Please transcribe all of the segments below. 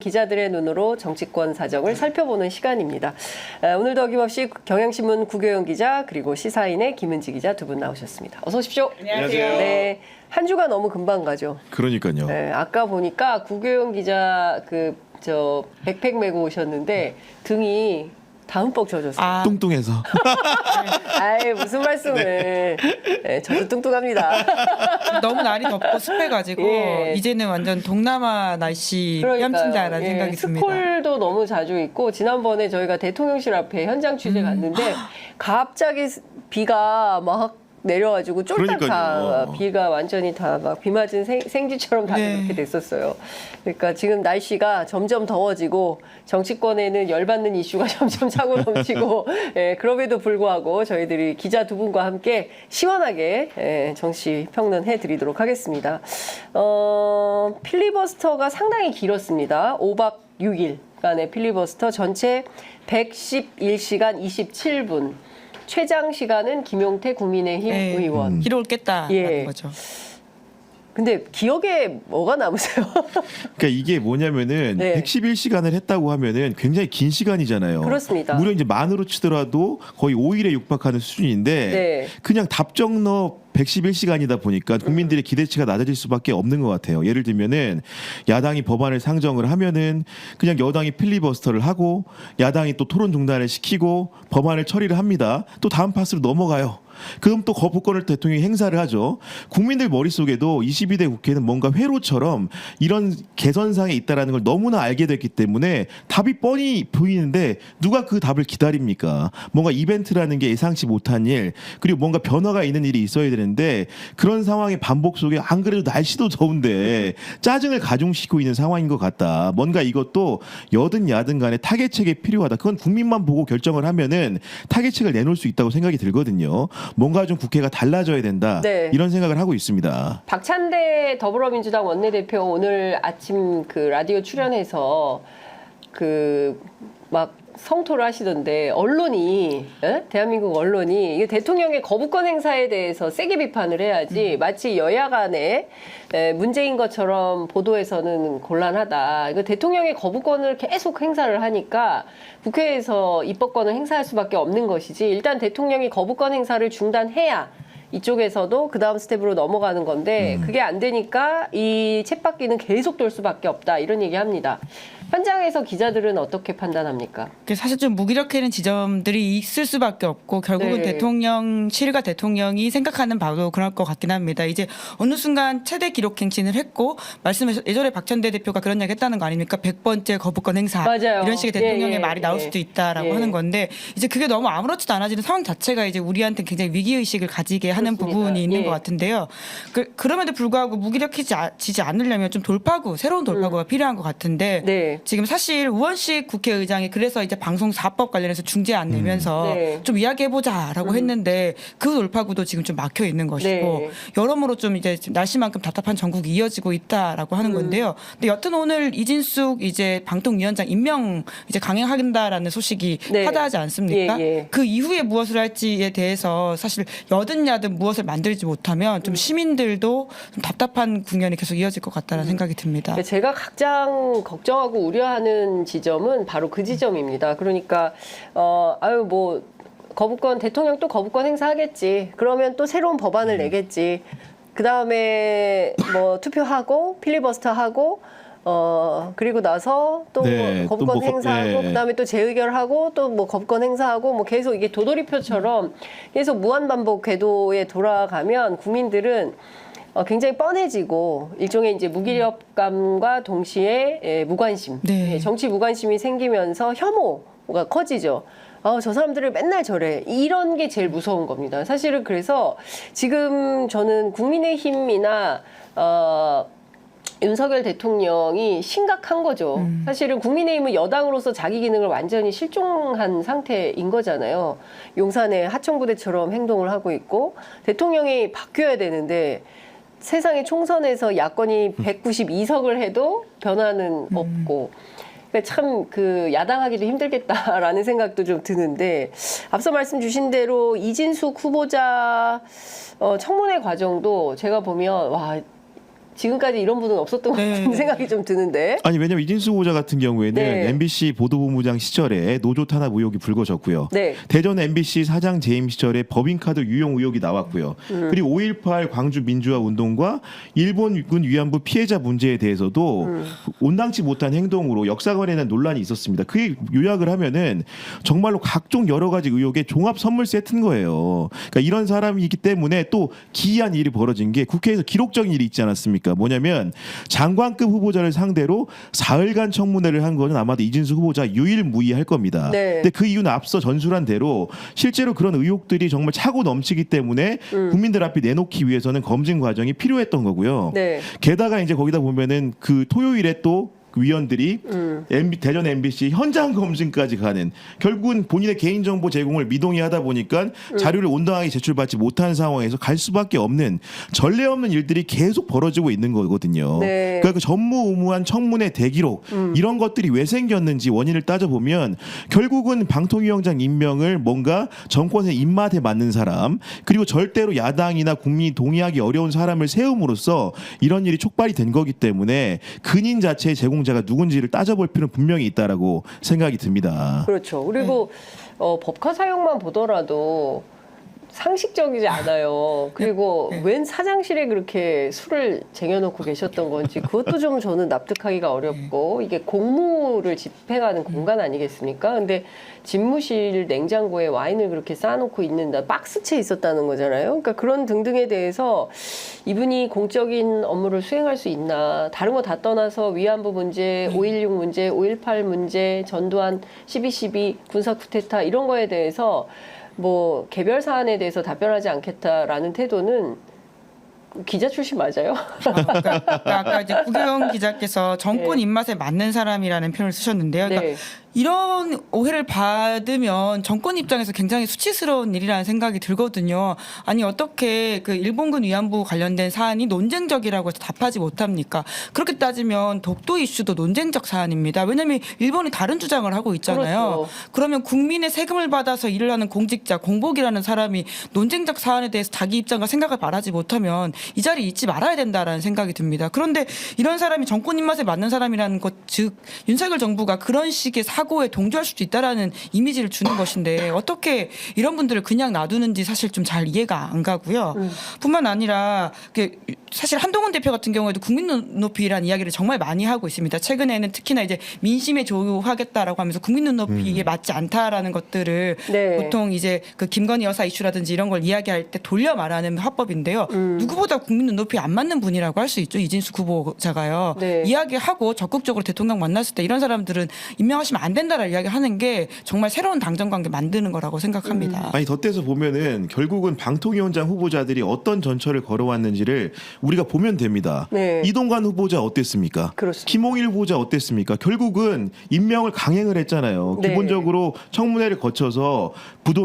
기자들의 눈으로 정치권 사정을 살펴보는 시간입니다. 오늘도 어김없이 경향신문 구교영 기자 그리고 시사인의 김은지 기자 두 분 나오셨습니다. 어서 오십시오. 안녕하세요. 네, 한 주가 너무 금방 가죠. 그러니까요. 네, 아까 보니까 구교영 기자 백팩 메고 오셨는데 등이 다 흠뻑 젖었어요. 뚱뚱해서. 아이 무슨 말씀을. 네, 저도 뚱뚱합니다. 너무 날이 덥고 습해가지고 예. 이제는 완전 동남아 날씨 그러니까요. 뺨친다라는 예, 생각이 듭니다. 스콜도 너무 자주 있고 지난번에 저희가 대통령실 앞에 현장 취재 갔는데 갑자기 비가 막 내려가지고 쫄딱 다 그러니까요. 비가 완전히 다 막 비 맞은 생쥐처럼 다 네. 그렇게 됐었어요. 그러니까 지금 날씨가 점점 더워지고 정치권에는 열받는 이슈가 점점 차고 넘치고 예, 그럼에도 불구하고 저희들이 기자 두 분과 함께 시원하게 정치 평론 해드리도록 하겠습니다. 필리버스터가 상당히 길었습니다. 5박 6일간의 필리버스터 전체 111시간 27분. 최장 시간은 김용태 국민의힘 네. 의원. 기록겠다라는 예. 거죠. 근데 기억에 뭐가 남으세요? 그러니까 이게 뭐냐면은 네. 111시간을 했다고 하면은 굉장히 긴 시간이잖아요. 그렇습니다. 무려 이제 만으로 치더라도 거의 5일에 육박하는 수준인데 네. 그냥 답정너 111시간이다 보니까 국민들의 기대치가 낮아질 수밖에 없는 것 같아요. 예를 들면은 야당이 법안을 상정을 하면은 그냥 여당이 필리버스터를 하고 야당이 또 토론 중단을 시키고 법안을 처리를 합니다. 또 다음 파스로 넘어가요. 그럼 또 거부권을 대통령이 행사를 하죠. 국민들 머릿속에도 22대 국회는 뭔가 회로처럼 이런 개선사항이 있다는 걸 너무나 알게 됐기 때문에 답이 뻔히 보이는데 누가 그 답을 기다립니까? 뭔가 이벤트라는 게 예상치 못한 일 그리고 뭔가 변화가 있는 일이 있어야 되는데 그런 상황의 반복 속에 안 그래도 날씨도 더운데 짜증을 가중시키고 있는 상황인 것 같다. 뭔가 이것도 여든 야든 간에 타개책이 필요하다. 그건 국민만 보고 결정을 하면은 타개책을 내놓을 수 있다고 생각이 들거든요. 뭔가 좀 국회가 달라져야 된다. 네. 이런 생각을 하고 있습니다. 박찬대 더불어민주당 원내대표 오늘 아침 그 라디오 출연해서 막 성토를 하시던데 언론이 대한민국 언론이 이 대통령의 거부권 행사에 대해서 세게 비판을 해야지 마치 여야 간에 문제인 것처럼 보도해서는 곤란하다. 이거 대통령의 거부권을 계속 행사를 하니까 국회에서 입법권을 행사할 수밖에 없는 것이지 일단 대통령이 거부권 행사를 중단해야 이쪽에서도 그 다음 스텝으로 넘어가는 건데 그게 안 되니까 이 쳇바퀴는 계속 돌 수밖에 없다 이런 얘기합니다. 현장에서 기자들은 어떻게 판단합니까? 사실 좀 무기력해는 지점들이 있을 수밖에 없고 결국은 네. 대통령실과 대통령이 생각하는 바도 그럴 것 같긴 합니다. 이제 어느 순간 최대 기록 행진을 했고 말씀하신 예전에 박찬대 대표가 그런 이야기 했다는 거 아닙니까? 100번째 거부권 행사 맞아요. 이런 식의 대통령의 예, 예, 말이 나올 예. 수도 있다라고 예. 하는 건데 이제 그게 너무 아무렇지도 않아지는 상황 자체가 이제 우리한테 굉장히 위기의식을 가지게 하는 그렇습니다. 부분이 있는 예. 것 같은데요. 그럼에도 불구하고 무기력해지지 않으려면 좀 돌파구, 새로운 돌파구가 필요한 것 같은데 네. 지금 사실 우원식 국회의장이 그래서 이제 방송사법 관련해서 중재안 내면서 네. 좀 이야기해보자라고 했는데 그 돌파구도 지금 좀 막혀 있는 것이고 네. 여러모로 좀 이제 날씨만큼 답답한 전국이 이어지고 있다라고 하는 건데요. 근데 여튼 오늘 이진숙 이제 방통위원장 임명 이제 강행한다라는 소식이 네. 화다하지 않습니까? 예, 예. 그 이후에 무엇을 할지에 대해서 사실 여든 야든 무엇을 만들지 못하면 좀 시민들도 좀 답답한 국면이 계속 이어질 것 같다는 생각이 듭니다. 제가 가장 걱정하고 우려하는 지점은 바로 그 지점입니다. 그러니까 거부권 대통령 또 거부권 행사하겠지. 그러면 또 새로운 법안을 내겠지. 그 다음에 뭐 투표하고 필리버스터 하고 그리고 나서 또 네, 거부권 또 뭐 행사하고 예. 그다음에 또 재의결하고 또 뭐 거부권 행사하고 뭐 계속 이게 도돌이표처럼 계속 무한반복 궤도에 돌아가면 국민들은 굉장히 뻔해지고 일종의 이제 무기력감과 동시에 무관심, 네. 정치 무관심이 생기면서 혐오가 커지죠. 저 사람들을 맨날 저래. 이런 게 제일 무서운 겁니다. 사실은 그래서 지금 저는 국민의힘이나 윤석열 대통령이 심각한 거죠. 사실은 국민의힘은 여당으로서 자기 기능을 완전히 실종한 상태인 거잖아요. 용산의 하청부대처럼 행동을 하고 있고 대통령이 바뀌어야 되는데 세상의 총선에서 야권이 192석을 해도 변화는 없고 그러니까 참 야당하기도 힘들겠다라는 생각도 좀 드는데 앞서 말씀 주신 대로 이진숙 후보자 청문회 과정도 제가 보면 와 지금까지 이런 분은 없었던 것 같은 생각이 좀 드는데. 아니 왜냐면 이진수 후보자 같은 경우에는 네. MBC 보도본부장 시절에 노조 탄압 의혹이 불거졌고요. 네. 대전 MBC 사장 재임 시절에 법인카드 유용 의혹이 나왔고요. 그리고 5.18 광주 민주화 운동과 일본군 위안부 피해자 문제에 대해서도 온당치 못한 행동으로 역사관에 대한 논란이 있었습니다. 그 요약을 하면은 정말로 각종 여러 가지 의혹의 종합 선물 세트인 거예요. 그러니까 이런 사람이기 때문에 또 기이한 일이 벌어진 게 국회에서 기록적인 일이 있지 않았습니까? 뭐냐면 장관급 후보자를 상대로 사흘간 청문회를 한 거는 아마도 이진수 후보자 유일무이할 겁니다. 네. 근데 그 이유는 앞서 전술한 대로 실제로 그런 의혹들이 정말 차고 넘치기 때문에 국민들 앞에 내놓기 위해서는 검증 과정이 필요했던 거고요. 네. 게다가 이제 거기다 보면은 그 토요일에 또 위원들이 대전 MBC 현장 검증까지 가는, 결국은 본인의 개인정보 제공을 미동의하다 보니까 자료를 온당하게 제출받지 못한 상황에서 갈 수밖에 없는 전례 없는 일들이 계속 벌어지고 있는 거거든요. 네. 그러니까 그 전무후무한 청문회 대기록 이런 것들이 왜 생겼는지 원인을 따져보면 결국은 방통위원장 임명을 뭔가 정권의 입맛에 맞는 사람, 그리고 절대로 야당이나 국민이 동의하기 어려운 사람을 세움으로써 이런 일이 촉발이 된 거기 때문에 근인 자체의 제공자가 누군지를 따져볼 필요는 분명히 있다라고 생각이 듭니다. 그렇죠. 그리고 법카 사용만 보더라도 상식적이지 않아요. 그리고 웬 사장실에 그렇게 술을 쟁여놓고 계셨던 건지 그것도 좀 저는 납득하기가 어렵고, 이게 공무를 집행하는 공간 아니겠습니까? 근데 집무실 냉장고에 와인을 그렇게 쌓아놓고 있는 박스채 있었다는 거잖아요. 그러니까 그런 등등에 대해서 이분이 공적인 업무를 수행할 수 있나, 다른 거 다 떠나서 위안부 문제, 5.16 문제, 5.18 문제, 전두환 12.12 군사 쿠데타 이런 거에 대해서 뭐 개별 사안에 대해서 답변하지 않겠다라는 태도는 기자 출신 맞아요? 아까 이제 구경 기자께서 정권 입맛에 맞는 사람이라는 표현을 쓰셨는데요. 그러니까 네. 이런 오해를 받으면 정권 입장에서 굉장히 수치스러운 일이라는 생각이 들거든요. 아니 어떻게 그 일본군 위안부 관련된 사안이 논쟁적이라고 해서 답하지 못합니까? 그렇게 따지면 독도 이슈도 논쟁적 사안입니다. 왜냐하면 일본이 다른 주장을 하고 있잖아요. 그렇죠. 그러면 국민의 세금을 받아서 일을 하는 공직자, 공복이라는 사람이 논쟁적 사안에 대해서 자기 입장과 생각을 말하지 못하면 이 자리에 있지 말아야 된다라는 생각이 듭니다. 그런데 이런 사람이 정권 입맛에 맞는 사람이라는 것, 즉 윤석열 정부가 그런 식의 사고에 동조할 수도 있다라는 이미지를 주는 것인데 어떻게 이런 분들을 그냥 놔두는지 사실 좀 잘 이해가 안 가고요. 뿐만 아니라 사실 한동훈 대표 같은 경우에도 국민 눈높이라는 이야기를 정말 많이 하고 있습니다. 최근에는 특히나 이제 민심에 조우하겠다라고 하면서 국민 눈높이에 맞지 않다라는 것들을 네. 보통 이제 그 김건희 여사 이슈라든지 이런 걸 이야기할 때 돌려 말하는 화법인데요. 누구보다 국민 눈높이에 안 맞는 분이라고 할 수 있죠. 이진수 후보자가요. 네. 이야기하고 적극적으로 대통령 만났을 때 이런 사람들은 임명하시면 안 된다라는 이야기하는 게 정말 새로운 당정관계 만드는 거라고 생각합니다. 아니 덧대서 보면은 결국은 방통위원장 후보자들이 어떤 전철을 걸어왔는지를 우리가 보면 됩니다. 네. 이동관 후보자 어땠습니까? 그렇습니다. 김홍일 후보자 어땠습니까? 결국은 임명을 강행을 했잖아요. 네. 기본적으로 청문회를 거쳐서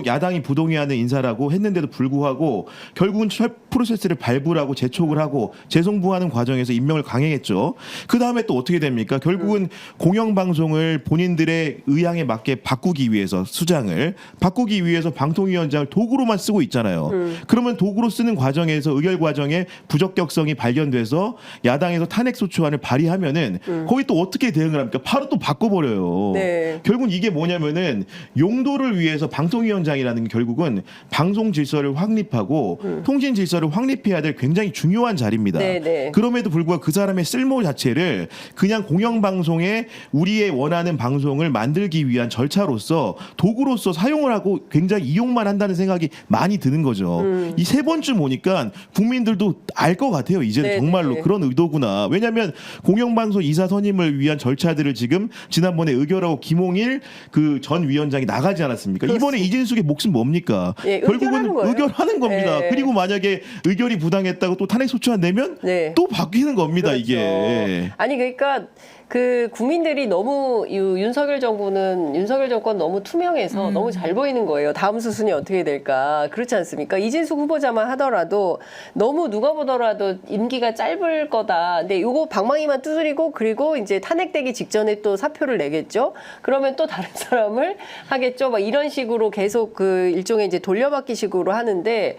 야당이 부동의하는 인사라고 했는데도 불구하고 결국은 프로세스를 발부하고 재촉을 하고 재송부하는 과정에서 임명을 강행했죠. 그 다음에 또 어떻게 됩니까? 결국은 공영방송을 본인들의 의향에 맞게 바꾸기 위해서, 수장을 바꾸기 위해서 방통위원장을 도구로만 쓰고 있잖아요. 그러면 도구로 쓰는 과정에서 의결 과정에 부적격성이 발견돼서 야당에서 탄핵소추안을 발의하면은 거기 또 어떻게 대응을 합니까? 바로 또 바꿔버려요. 네. 결국은 이게 뭐냐면은 용도를 위해서 방통위원장이라는 게 결국은 방송 질서를 확립하고 통신 질서를 확립해야 될 굉장히 중요한 자리입니다. 네, 네. 그럼에도 불구하고 그 사람의 쓸모 자체를 그냥 공영방송에 우리의 원하는 방송을 만들기 위한 절차로서 도구로서 사용을 하고 굉장히 이용만 한다는 생각이 많이 드는 거죠. 이 세 번쯤 오니까 국민들도 알 것 같아요. 이제는 네, 정말로 네. 그런 의도구나. 왜냐하면 공영방송 이사 선임을 위한 절차들을 지금 지난번에 의결하고 김홍일 그 전 위원장이 나가지 않았습니까? 이번에 이진숙의 몫은 뭡니까? 예, 결국은 의결하는 거예요. 의결하는 겁니다. 네. 그리고 만약에 의결이 부당했다고 또 탄핵소추안 내면 네. 또 바뀌는 겁니다. 그렇죠. 이게. 아니 그러니까 그 국민들이 너무 윤석열 정권 너무 투명해서 너무 잘 보이는 거예요. 다음 수순이 어떻게 될까. 그렇지 않습니까? 이진숙 후보자만 하더라도 너무 누가 보더라도 임기가 짧을 거다. 근데 요거 방망이만 두드리고 그리고 이제 탄핵되기 직전에 또 사표를 내겠죠. 그러면 또 다른 사람을 하겠죠. 막 이런 식으로 계속 그 일종의 이제 돌려받기 식으로 하는데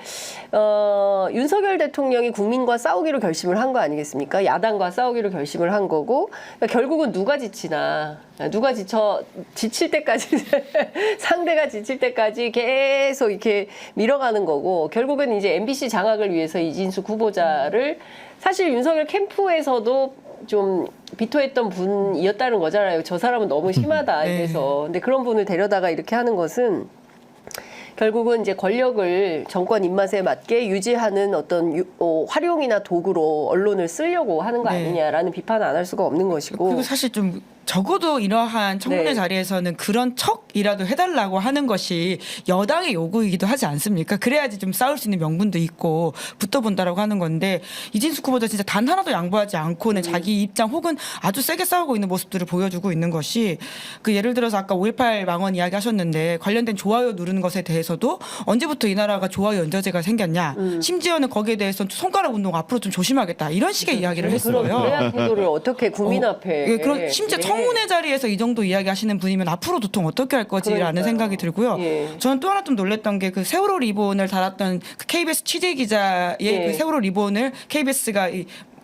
윤석열 대통령이 국민과 싸우기로 결심을 한 거 아니겠습니까? 야당과 싸우기로 결심을 한 거고 그러니까 결국은 누가 지치나 누가 지칠 때까지 상대가 지칠 때까지 계속 이렇게 밀어가는 거고 결국은 이제 MBC 장악을 위해서 이진숙 후보자를 사실 윤석열 캠프에서도 좀 비토했던 분이었다는 거잖아요. 저 사람은 너무 심하다 이래서. 근데 그런 분을 데려다가 이렇게 하는 것은 결국은 이제 권력을 정권 입맛에 맞게 유지하는 어떤 활용이나 도구로 언론을 쓰려고 하는 거 아니냐라는 비판은 안 할 수가 없는 것이고. 그리고 사실 좀 적어도 이러한 청문회 자리에서는 그런 척이라도 해달라고 하는 것이 여당의 요구이기도 하지 않습니까? 그래야지 좀 싸울 수 있는 명분도 있고 붙어본다라고 하는 건데 이진숙 후보자 진짜 단 하나도 양보하지 않고는 자기 입장 혹은 아주 세게 싸우고 있는 모습들을 보여주고 있는 것이 그 예를 들어서 아까 5.18 망언 이야기 하셨는데 관련된 좋아요 누르는 것에 대해서도 언제부터 이 나라가 좋아요 연좌제가 생겼냐 심지어는 거기에 대해서 손가락 운동 앞으로 좀 조심하겠다 이런 식의 이야기를 했어요. 그래야 태도를 어떻게 국민 앞에. 그런 심지어 청문회 자리에서 이 정도 이야기하시는 분이면 앞으로 도통 어떻게 할 거지라는 그러니까요. 생각이 들고요. 저는 또 하나 좀 놀랬던 게 그 세월호 리본을 달았던 그 KBS 취재 기자의 그 세월호 리본을 KBS가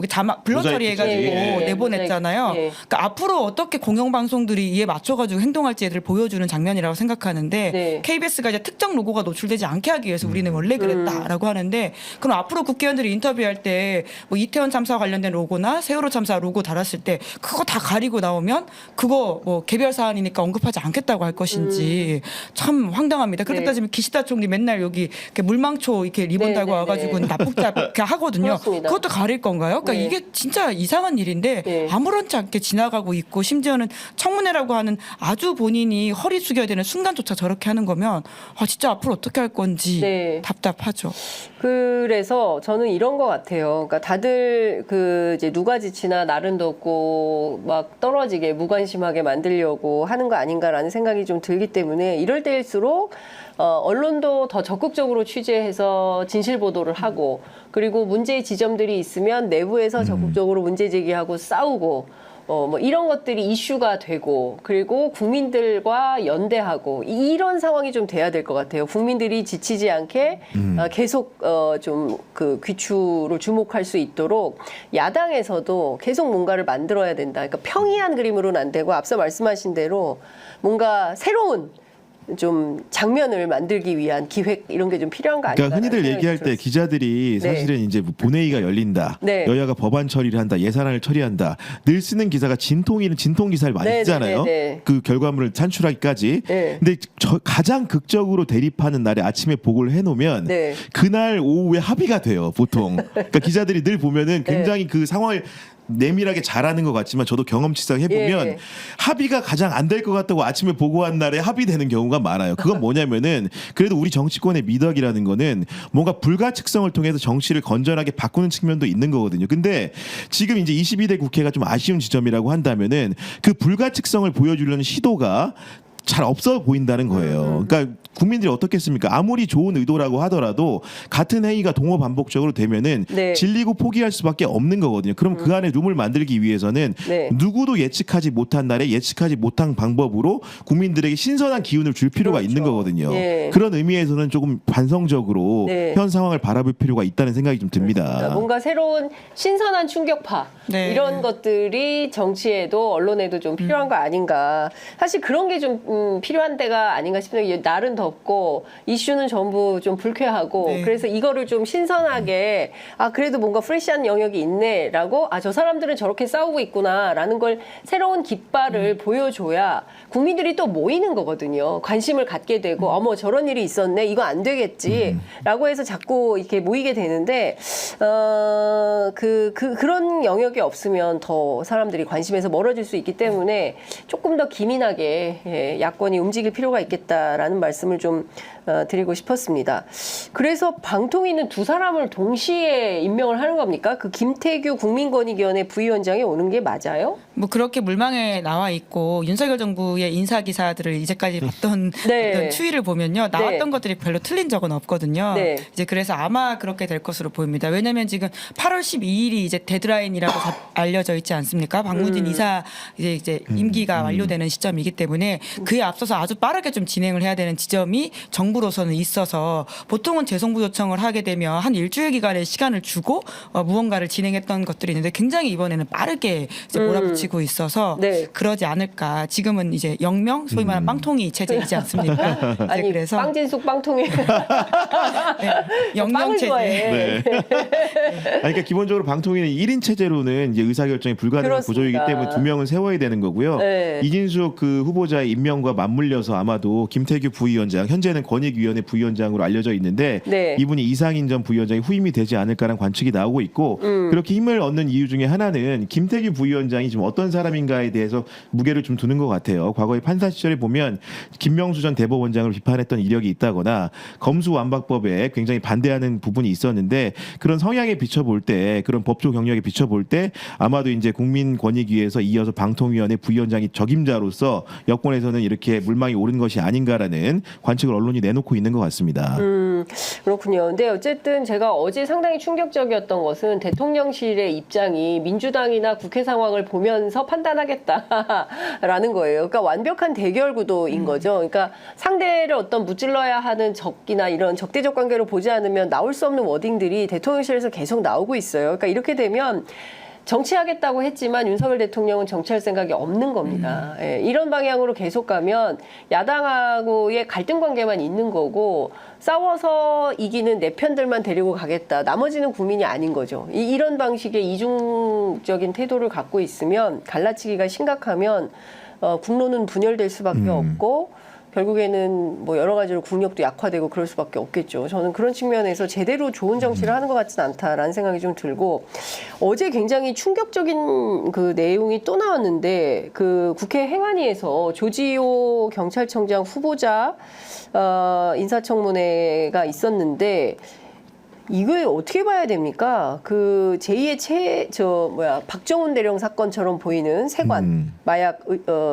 자막 블러 처리해가지고 내보냈잖아요. 그러니까 앞으로 어떻게 공영방송들이 이에 맞춰가지고 행동할지를 보여주는 장면이라고 생각하는데 KBS가 이제 특정 로고가 노출되지 않게 하기 위해서 우리는 원래 그랬다라고 하는데 그럼 앞으로 국회의원들이 인터뷰할 때 뭐 이태원 참사와 관련된 로고나 세월호 참사 로고 달았을 때 그거 다 가리고 나오면 그거 뭐 개별 사안이니까 언급하지 않겠다고 할 것인지 참 황당합니다. 그렇게 따지면 기시다 총리 맨날 여기 이렇게 물망초 이렇게 리본 달고 와가지고 납북자 이렇게 하거든요. 그렇습니다. 그것도 가릴 건가요? 그러니까 이게 진짜 이상한 일인데 아무렇지 않게 지나가고 있고 심지어는 청문회라고 하는 아주 본인이 허리 숙여야 되는 순간조차 저렇게 하는 거면 진짜 앞으로 어떻게 할 건지 답답하죠. 그래서 저는 이런 것 같아요. 그러니까 다들 그 이제 누가 지치나 날은 덥고 막 떨어지게 무관심하게 만들려고 하는 거 아닌가라는 생각이 좀 들기 때문에 이럴 때일수록 언론도 더 적극적으로 취재해서 진실 보도를 하고 그리고 문제의 지점들이 있으면 내부에서 적극적으로 문제 제기하고 싸우고 뭐 이런 것들이 이슈가 되고 그리고 국민들과 연대하고 이런 상황이 좀 돼야 될 것 같아요. 국민들이 지치지 않게 계속 좀 그 귀추로 주목할 수 있도록 야당에서도 계속 뭔가를 만들어야 된다. 그러니까 평이한 그림으로는 안 되고 앞서 말씀하신 대로 뭔가 새로운 좀 장면을 만들기 위한 기획 이런 게 좀 필요한 거 아닌가? 그러니까 흔히들 얘기할 때 기자들이 사실은 이제 본회의가 열린다, 여야가 법안 처리를 한다, 예산안을 처리한다, 늘 쓰는 기사가 진통 기사를 많이 쓰잖아요. 그 결과물을 산출하기까지. 근데 가장 극적으로 대립하는 날에 아침에 보고를 해놓으면 그날 오후에 합의가 돼요, 보통. 그러니까 기자들이 늘 보면은 굉장히 그 상황을 내밀하게 잘하는 것 같지만 저도 경험치상 해보면 합의가 가장 안 될 것 같다고 아침에 보고한 날에 합의되는 경우가 많아요. 그건 뭐냐면은 그래도 우리 정치권의 미덕이라는 거는 뭔가 불가측성을 통해서 정치를 건전하게 바꾸는 측면도 있는 거거든요. 근데 지금 이제 22대 국회가 좀 아쉬운 지점이라고 한다면은 그 불가측성을 보여주려는 시도가 잘 없어 보인다는 거예요. 그러니까 국민들이 어떻겠습니까? 아무리 좋은 의도라고 하더라도 같은 행위가 동호 반복적으로 되면은 질리고 포기할 수밖에 없는 거거든요. 그럼 그 안에 룸을 만들기 위해서는 누구도 예측하지 못한 날에 예측하지 못한 방법으로 국민들에게 신선한 기운을 줄 필요가 있는 거거든요. 그런 의미에서는 조금 반성적으로 현 상황을 바라볼 필요가 있다는 생각이 좀 듭니다. 뭔가 새로운 신선한 충격파 이런 것들이 정치에도 언론에도 좀 필요한 거 아닌가. 사실 그런 게 좀 필요한 때가 아닌가 싶은데 날은 덥고 이슈는 전부 좀 불쾌하고 그래서 이거를 좀 신선하게 그래도 뭔가 프레시한 영역이 있네라고 저 사람들은 저렇게 싸우고 있구나라는 걸 새로운 깃발을 보여줘야 국민들이 또 모이는 거거든요. 관심을 갖게 되고 어머 저런 일이 있었네 이거 안 되겠지라고 해서 자꾸 이렇게 모이게 되는데 그런 영역이 없으면 더 사람들이 관심에서 멀어질 수 있기 때문에 조금 더 기민하게 야권이 움직일 필요가 있겠다라는 말씀을 좀 드리고 싶었습니다. 그래서 방통위는 두 사람을 동시에 임명을 하는 겁니까? 그 김태규 국민권익위원회 부위원장이 오는 게 맞아요? 뭐 그렇게 물망에 나와 있고 윤석열 정부의 인사 기사들을 이제까지 봤던 네. 어떤 추이를 보면요 나왔던 네. 것들이 별로 틀린 적은 없거든요. 네. 이제 그래서 아마 그렇게 될 것으로 보입니다. 왜냐하면 지금 8월 12일이 이제 데드라인이라고 알려져 있지 않습니까? 박무진 이사 이제 임기가 완료되는 시점이기 때문에 그에 앞서서 아주 빠르게 좀 진행을 해야 되는 지점이 정부로서는 있어서 보통은 재송부 요청을 하게 되면 한 일주일 기간의 시간을 주고 무언가를 진행했던 것들이 있는데 굉장히 이번에는 빠르게 이제 몰아붙이고 있어서 네. 그러지 않을까. 지금은 이제 영명 소위 말하는 빵통이 체제이지 않습니까? 이제 아니 그래서 빵진숙 빵통에 영명 빵을 체제. 좋아해. 네. 아니, 그러니까 기본적으로 방통위는 1인 체제로는 이제 의사결정이 불가능한 그렇습니다. 구조이기 때문에 2명은 세워야 되는 거고요. 네. 이진숙 그 후보자의 임명과 맞물려서 아마도 김태규 부위원장, 현재는 권익위원회 부위원장으로 알려져 있는데 네. 이분이 이상인 전 부위원장이 후임이 되지 않을까라는 관측이 나오고 있고 그렇게 힘을 얻는 이유 중에 하나는 김태규 부위원장이 지금 어떤 사람인가에 대해서 무게를 좀 두는 것 같아요. 과거에 판사 시절에 보면 김명수 전 대법원장을 비판했던 이력이 있다거나 검수완박법에 굉장히 반대하는 부분이 있었는데 그런 성향에 비춰볼 때 그런 법조 경력에 비춰볼 때 아마도 이제 국민권익위에서 이어서 방통위원회 부위원장이 적임자로서 여권에서는 이렇게 물망이 오른 것이 아닌가라는 관측을 언론이 내놓고 있는 것 같습니다. 그렇군요. 근데 어쨌든 제가 어제 상당히 충격적이었던 것은 대통령실의 입장이 민주당이나 국회 상황을 보면서 판단하겠다라는 거예요. 그러니까 완벽한 대결 구도인 거죠. 그러니까 상대를 어떤 무찔러야 하는 적이나 이런 적대적 관계로 보지 않으면 나올 수 없는 워딩들이 대통령실에서 계속 나오고 있어요. 그러니까 이렇게 되면 정치하겠다고 했지만 윤석열 대통령은 정치할 생각이 없는 겁니다. 예, 이런 방향으로 계속 가면 야당하고의 갈등 관계만 있는 거고 싸워서 이기는 내 편들만 데리고 가겠다. 나머지는 국민이 아닌 거죠. 이런 방식의 이중적인 태도를 갖고 있으면 갈라치기가 심각하면 국론은 분열될 수밖에 없고 결국에는 뭐 여러 가지로 국력도 약화되고 그럴 수밖에 없겠죠. 저는 그런 측면에서 제대로 좋은 정치를 하는 것 같지는 않다라는 생각이 좀 들고 어제 굉장히 충격적인 그 내용이 또 나왔는데 그 국회 행안위에서 조지호 경찰청장 후보자 인사청문회가 있었는데 이걸 어떻게 봐야 됩니까? 그 제2의 박정훈 대령 사건처럼 보이는 세관 마약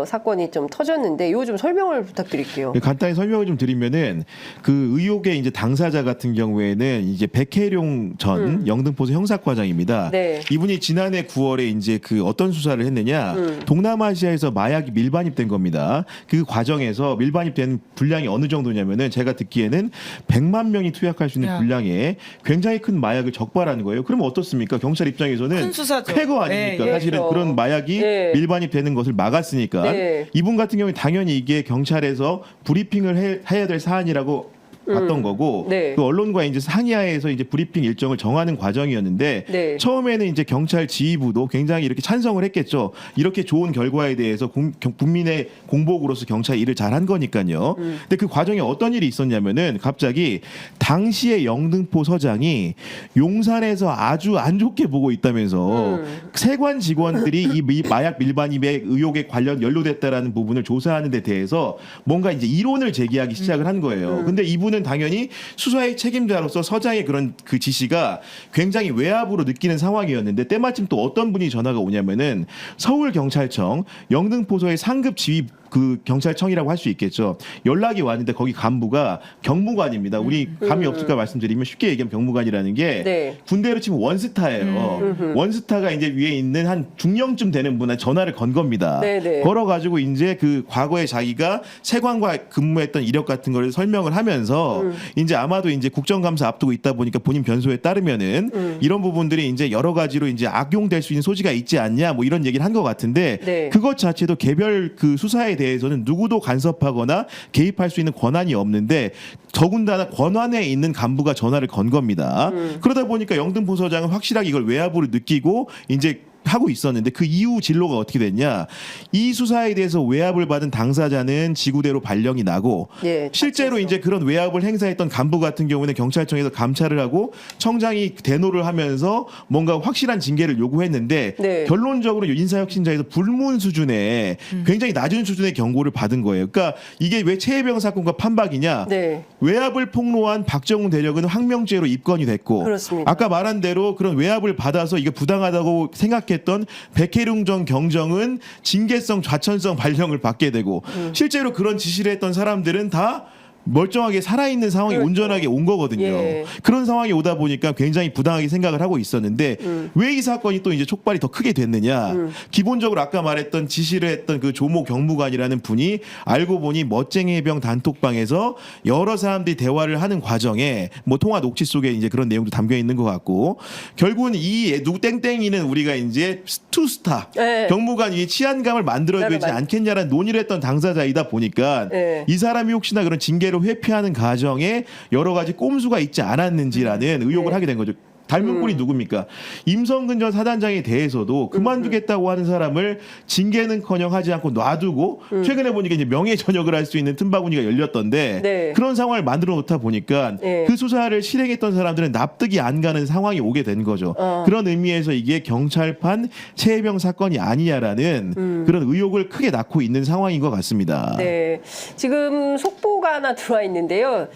사건이 좀 터졌는데 이거 좀 설명을 부탁드릴게요. 간단히 설명을 좀 드리면은 그 의혹의 이제 당사자 같은 경우에는 이제 백혜룡 전 영등포서 형사과장입니다. 네. 이분이 지난해 9월에 이제 그 어떤 수사를 했느냐? 동남아시아에서 마약이 밀반입된 겁니다. 그 과정에서 밀반입된 분량이 어느 정도냐면은 제가 듣기에는 100만 명이 투약할 수 있는 분량에 굉장히 큰 마약을 적발하는 거예요. 그러면 어떻습니까? 경찰 입장에서는 큰 수사죠. 쾌거 아닙니까? 네, 사실은 그렇죠. 그런 마약이 네. 밀반입되는 것을 막았으니까 네. 이분 같은 경우에 당연히 이게 경찰에서 브리핑을 해야 될 사안이라고 봤던 거고 네. 그 언론과 이제 상의하에서 이제 브리핑 일정을 정하는 과정이었는데 네. 처음에는 이제 경찰 지휘부도 굉장히 이렇게 찬성을 했겠죠. 이렇게 좋은 결과에 대해서 국민의 공복으로서 경찰이 일을 잘한 거니까요. 근데 그 과정에 어떤 일이 있었냐면은 갑자기 당시의 영등포 서장이 용산에서 아주 안 좋게 보고 있다면서 세관 직원들이 이 마약 밀반입의 의혹에 관련 연루됐다라는 부분을 조사하는 데 대해서 뭔가 이제 이론을 제기하기 시작을 한 거예요. 근데 이분은 당연히 수사의 책임자로서 서장의 그런 그 지시가 굉장히 외압으로 느끼는 상황이었는데 때마침 또 어떤 분이 전화가 오냐면은 서울경찰청 영등포서의 상급 지휘 그 경찰청이라고 할 수 있겠죠. 연락이 왔는데 거기 간부가 경무관입니다. 우리 감이 없을까 말씀드리면 쉽게 얘기하면 경무관이라는 게 네. 군대로 치면 원스타예요. 원스타가 이제 위에 있는 한 중령쯤 되는 분한테 전화를 건 겁니다. 네네. 걸어가지고 이제 그 과거에 자기가 세관과 근무했던 이력 같은 걸 설명을 하면서 이제 아마도 이제 국정감사 앞두고 있다 보니까 본인 변소에 따르면은 이런 부분들이 이제 여러 가지로 이제 악용될 수 있는 소지가 있지 않냐 뭐 이런 얘기를 한 것 같은데 네. 그것 자체도 개별 그 수사에 대해서는 누구도 간섭하거나 개입할 수 있는 권한이 없는데 더군다나 권한에 있는 간부가 전화를 건 겁니다. 그러다 보니까 영등포 서장은 확실하게 이걸 외압으로 느끼고 이제 하고 있었는데 그 이후 진로가 어떻게 됐냐? 이 수사에 대해서 외압을 받은 당사자는 지구대로 발령이 나고 예, 실제로 자체에서. 이제 그런 외압을 행사했던 간부 같은 경우는 경찰청에서 감찰을 하고 청장이 대노를 하면서 뭔가 확실한 징계를 요구했는데 네. 결론적으로 인사혁신자에서 불문 수준의 굉장히 낮은 수준의 경고를 받은 거예요. 그러니까 이게 왜 최혜병 사건과 판박이냐? 네. 외압을 폭로한 박정훈 대령은 항명죄로 입건이 됐고 그렇습니다. 아까 말한 대로 그런 외압을 받아서 이게 부당하다고 생각 시작했던 백혜룡정 경정은 징계성 좌천성 발령을 받게 되고 실제로 그런 지시를 했던 사람들은 다 멀쩡하게 살아있는 상황이 그렇죠. 온전하게 온 거거든요. 예. 그런 상황이 오다 보니까 굉장히 부당하게 생각을 하고 있었는데 왜 이 사건이 또 이제 촉발이 더 크게 됐느냐. 기본적으로 아까 말했던 지시를 했던 그 조모 경무관이라는 분이 알고 보니 멋쟁이 해병 단톡방에서 여러 사람들이 대화를 하는 과정에 뭐 통화 녹취 속에 이제 그런 내용도 담겨 있는 것 같고 결국은 이 누구 땡땡이는 우리가 이제 투스타 예. 경무관이 치안감을 만들어주지 맞- 않겠냐라는 논의를 했던 당사자이다 보니까 예. 이 사람이 혹시나 그런 징계를 회피하는 과정에 여러 가지 꼼수가 있지 않았는지라는 의혹을 네. 하게 된 거죠. 닮은 꼴이 누굽니까? 임성근 전 사단장에 대해서도 그만두겠다고 하는 사람을 징계는커녕 하지 않고 놔두고 최근에 보니까 이제 명예전역을 할 수 있는 틈바구니가 열렸던데 네. 그런 상황을 만들어 놓다 보니까 네. 그 수사를 실행했던 사람들은 납득이 안 가는 상황이 오게 된 거죠. 그런 의미에서 이게 경찰판 최해병 사건이 아니냐라는 그런 의혹을 크게 낳고 있는 상황인 것 같습니다. 네, 지금 속보가 하나 들어와 있는데요.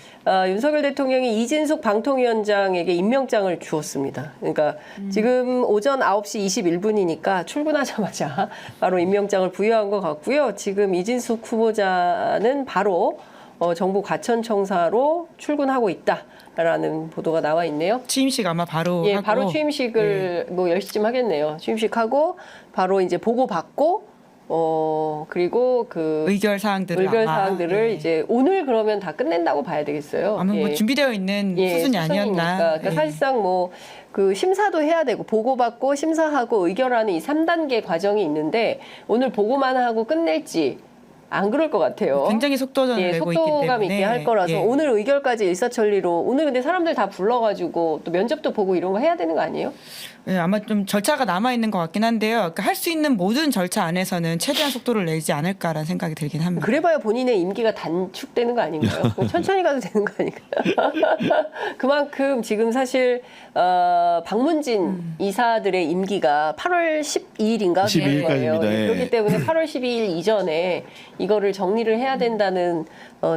윤석열 대통령이 이진숙 방통위원장에게 임명장을 주었습니다. 그러니까 지금 오전 9시 21분이니까 출근하자마자 바로 임명장을 부여한 것 같고요. 지금 이진숙 후보자는 바로 정부 과천청사로 출근하고 있다라는 보도가 나와 있네요. 취임식 아마 바로 예, 하고 바로 취임식을 뭐 10시쯤 하겠네요. 취임식하고 바로 이제 보고 받고 그리고 그 의결 사항들을 의결 아마, 사항들을 예. 이제 오늘 그러면 다 끝낸다고 봐야 되겠어요. 아마 뭐 예. 준비되어 있는 예, 수준이 수준이니까. 아니었나. 그러니까 예. 사실상 뭐 그 심사도 해야 되고 보고받고 심사하고 의결하는 이 3단계 과정이 있는데 오늘 보고만 하고 끝낼지 안 그럴 것 같아요. 굉장히 속도전을 예, 내고 있기 때문에 속도감 있게 할 거라서 예. 오늘 의결까지 일사천리로 오늘 근데 사람들 다 불러가지고 또 면접도 보고 이런 거 해야 되는 거 아니에요? 예, 아마 좀 절차가 남아 있는 것 같긴 한데요. 그러니까 할 수 있는 모든 절차 안에서는 최대한 속도를 내지 않을까라는 생각이 들긴 합니다. 그래봐야 본인의 임기가 단축되는 거 아닌가요? 그럼 천천히 가도 되는 거 아닌가요? 그만큼 지금 사실 박문진 이사들의 임기가 8월 12일인가 12일 까지입니다. 예. 그렇기 때문에 8월 12일 이전에 이거를 정리를 해야 된다는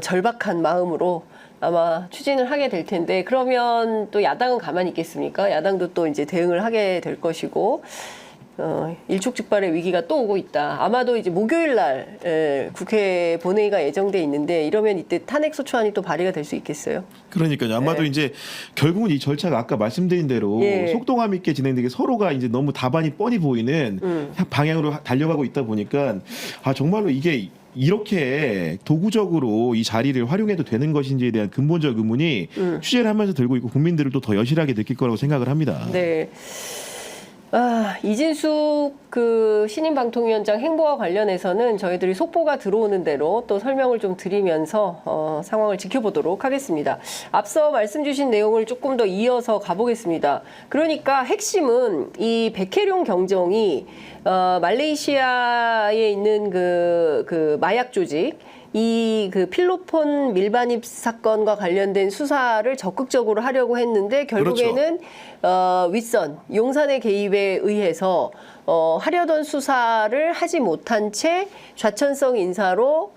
절박한 마음으로 아마 추진을 하게 될 텐데 그러면 또 야당은 가만히 있겠습니까? 야당도 또 이제 대응을 하게 될 것이고 일촉즉발의 위기가 또 오고 있다. 아마도 이제 목요일 날 국회 본회의가 예정돼 있는데 이러면 이때 탄핵소추안이 또 발의가 될 수 있겠어요? 그러니까요. 아마도 이제 결국은 이 절차가 아까 말씀드린 대로 예. 속도감 있게 진행되게 서로가 이제 너무 답안이 뻔히 보이는 방향으로 달려가고 있다 보니까 정말로 이게 이렇게 도구적으로 이 자리를 활용해도 되는 것인지에 대한 근본적 의문이 취재를 하면서 들고 있고 국민들을 또 더 여실하게 느낄 거라고 생각을 합니다. 네. 이진숙 그 신임 방통위원장 행보와 관련해서는 저희들이 속보가 들어오는 대로 또 설명을 좀 드리면서 상황을 지켜보도록 하겠습니다. 앞서 말씀 주신 내용을 조금 더 이어서 가보겠습니다. 그러니까 핵심은 이 백혜룡 경정이 말레이시아에 있는 그 마약 조직 이 그 필로폰 밀반입 사건과 관련된 수사를 적극적으로 하려고 했는데 결국에는 윗선 용산의 개입에 의해서 하려던 수사를 하지 못한 채 좌천성 인사로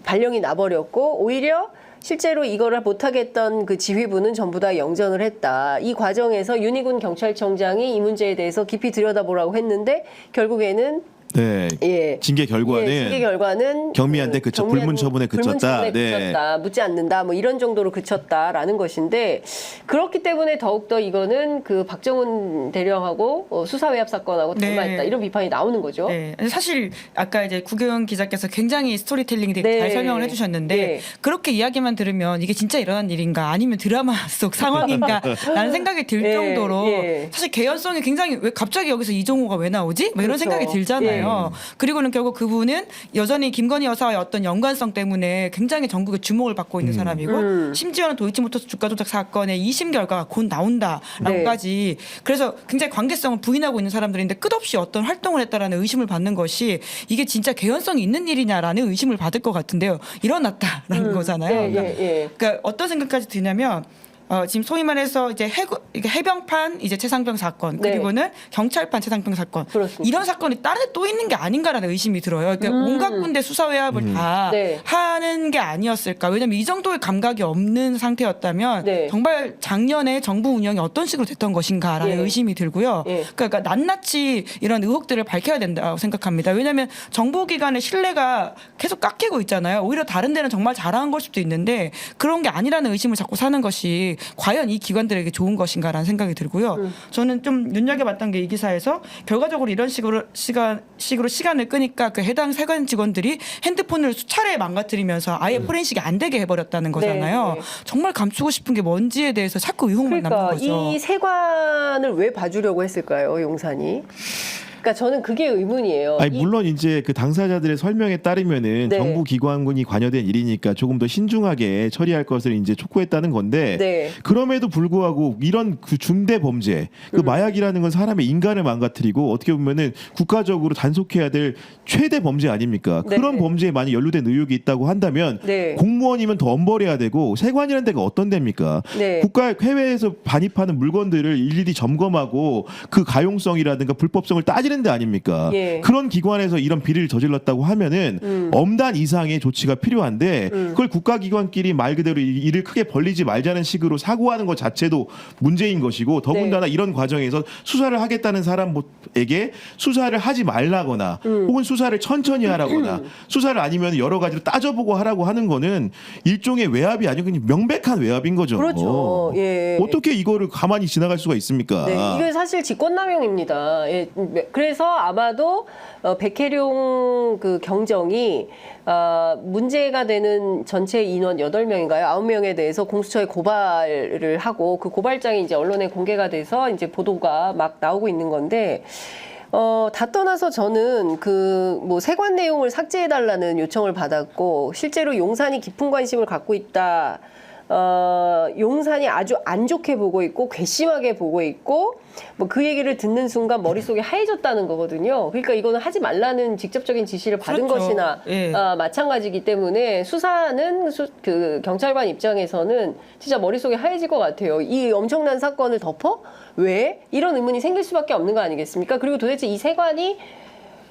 발령이 나버렸고 오히려 실제로 이거를 못하겠던 그 지휘부는 전부 다 영전을 했다. 이 과정에서 윤희군 경찰청장이 이 문제에 대해서 깊이 들여다보라고 했는데 결국에는 네. 예. 징계 결과는 징계 결과는 경미한데 불문 처분에 그쳤다. 그쳤다. 묻지 않는다. 뭐 이런 정도로 그쳤다라는 것인데 그렇기 때문에 더욱더 이거는 그 박정훈 대령하고 수사외압 사건하고 닮아있다. 네. 이런 비판이 나오는 거죠. 네. 사실 아까 이제 구경 기자께서 굉장히 스토리텔링 되게 네. 잘 설명을 해주셨는데 네. 그렇게 이야기만 들으면 이게 진짜 일어난 일인가 아니면 드라마 속 상황인가라는 생각이 들 예, 정도로 예. 사실 개연성이 굉장히 왜 갑자기 여기서 이종호가 왜 나오지? 뭐 이런 그렇죠. 생각이 들잖아요. 예. 그리고는 결국 그분은 여전히 김건희 여사와의 어떤 연관성 때문에 굉장히 전국의 주목을 받고 있는 사람이고 심지어는 도이치모터스 주가 조작 사건의 2심 결과가 곧 나온다라고까지 그래서 굉장히 관계성을 부인하고 있는 사람들인데 끝없이 어떤 활동을 했다라는 의심을 받는 것이 이게 진짜 개연성이 있는 일이냐라는 의심을 받을 것 같은데요. 일어났다라는 거잖아요. 예, 예, 예. 그러니까 어떤 생각까지 드냐면 지금 소위 말해서 이제 이게 해병판 이제 최상병 사건 네. 그리고는 경찰판 최상병 사건 그렇습니다. 이런 사건이 다른 데 또 있는 게 아닌가라는 의심이 들어요. 그러니까 온갖 군데 수사 외압을 다 네. 하는 게 아니었을까. 왜냐하면 이 정도의 감각이 없는 상태였다면 네. 정말 작년에 정부 운영이 어떤 식으로 됐던 것인가라는 예. 의심이 들고요. 예. 그러니까 낱낱이 이런 의혹들을 밝혀야 된다고 생각합니다. 왜냐하면 정보기관의 신뢰가 계속 깎이고 있잖아요. 오히려 다른 데는 정말 잘한 걸 수도 있는데 그런 게 아니라는 의심을 자꾸 사는 것이 과연 이 기관들에게 좋은 것인가라는 생각이 들고요. 저는 좀 눈여겨봤던 게 이 기사에서 결과적으로 이런 식으로 시간을 끄니까 그 해당 세관 직원들이 핸드폰을 수차례 망가뜨리면서 아예 포렌식이 안 되게 해버렸다는 거잖아요. 네. 정말 감추고 싶은 게 뭔지에 대해서 자꾸 의혹만 그러니까 남는 거죠. 이 세관을 왜 봐주려고 했을까요, 용산이? 그러니까 저는 그게 의문이에요. 아니 물론 이제 그 당사자들의 설명에 따르면은 네. 정부 기관군이 관여된 일이니까 조금 더 신중하게 처리할 것을 이제 촉구했다는 건데 네. 그럼에도 불구하고 이런 그 중대 범죄 그 마약이라는 건 사람의 인간을 망가뜨리고 어떻게 보면은 국가적으로 단속해야 될 최대 범죄 아닙니까? 네. 그런 범죄에 많이 연루된 의혹이 있다고 한다면 네. 공무원이면 더 엄벌해야 되고 세관이라는 데가 어떤 데입니까? 네. 국가 해외에서 반입하는 물건들을 일일이 점검하고 그 가용성이라든가 불법성을 따지는 데 아닙니까? 예. 그런 기관에서 이런 비리를 저질렀다고 하면은 엄단 이상의 조치가 필요한데 그걸 국가기관끼리 말 그대로 일을 크게 벌리지 말자는 식으로 사고하는 것 자체도 문제인 것이고 더군다나 네. 이런 과정에서 수사를 하겠다는 사람에게 수사를 하지 말라거나 혹은 수사를 천천히 하라거나 수사를 아니면 여러 가지로 따져보고 하라고 하는 거는 일종의 외압이 아니고 그냥 명백한 외압인 거죠. 그렇죠. 예. 어떻게 이거를 가만히 지나갈 수가 있습니까? 네, 이게 사실 직권남용입니다. 예, 그래서 아마도 백혜룡 그 경정이 문제가 되는 전체 인원 8명인가요? 9명에 대해서 공수처에 고발을 하고 그 고발장이 이제 언론에 공개가 돼서 이제 보도가 막 나오고 있는 건데 다 떠나서 저는 그 뭐 세관 내용을 삭제해달라는 요청을 받았고 실제로 용산이 깊은 관심을 갖고 있다. 용산이 아주 안 좋게 보고 있고 괘씸하게 보고 있고 뭐 그 얘기를 듣는 순간 머릿속이 하얘졌다는 거거든요. 그러니까 이거는 하지 말라는 직접적인 지시를 받은 그렇죠. 것이나 예. 마찬가지이기 때문에 수사는 그 경찰관 입장에서는 진짜 머릿속이 하얘질 것 같아요. 이 엄청난 사건을 덮어? 왜? 이런 의문이 생길 수밖에 없는 거 아니겠습니까? 그리고 도대체 이 세관이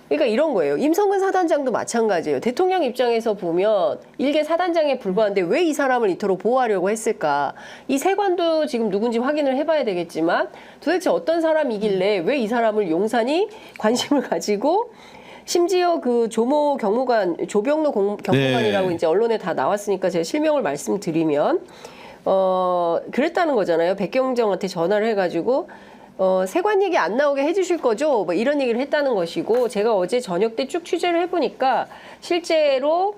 그러니까 이런 거예요. 임성근 사단장도 마찬가지예요. 대통령 입장에서 보면 일개 사단장에 불과한데 왜 이 사람을 이토록 보호하려고 했을까? 이 세관도 지금 누군지 확인을 해봐야 되겠지만 도대체 어떤 사람이길래 왜 이 사람을 용산이 관심을 가지고 심지어 그 조모 경무관, 조병로 경무관이라고 네. 이제 언론에 다 나왔으니까 제가 실명을 말씀드리면 그랬다는 거잖아요. 백경정한테 전화를 해가지고 세관 얘기 안 나오게 해주실 거죠? 뭐 이런 얘기를 했다는 것이고 제가 어제 저녁 때 쭉 취재를 해보니까 실제로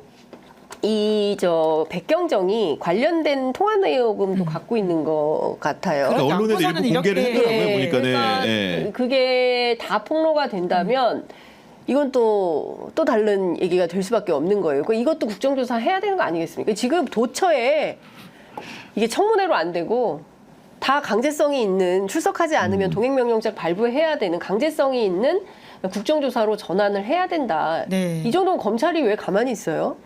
백경정이 관련된 통화 내역음도 갖고 있는 것 같아요. 그러니까 언론에도 일부 않고서는 공개를 이렇게- 했더라고요. 보니까 그러니까 네. 그게 다 폭로가 된다면 이건 또 다른 얘기가 될 수밖에 없는 거예요. 그러니까 이것도 국정조사 해야 되는 거 아니겠습니까? 지금 도처에 이게 청문회로 안 되고 다 강제성이 있는 출석하지 않으면 동행명령장 발부해야 되는 강제성이 있는 국정조사로 전환을 해야 된다. 네. 이 정도는 검찰이 왜 가만히 있어요?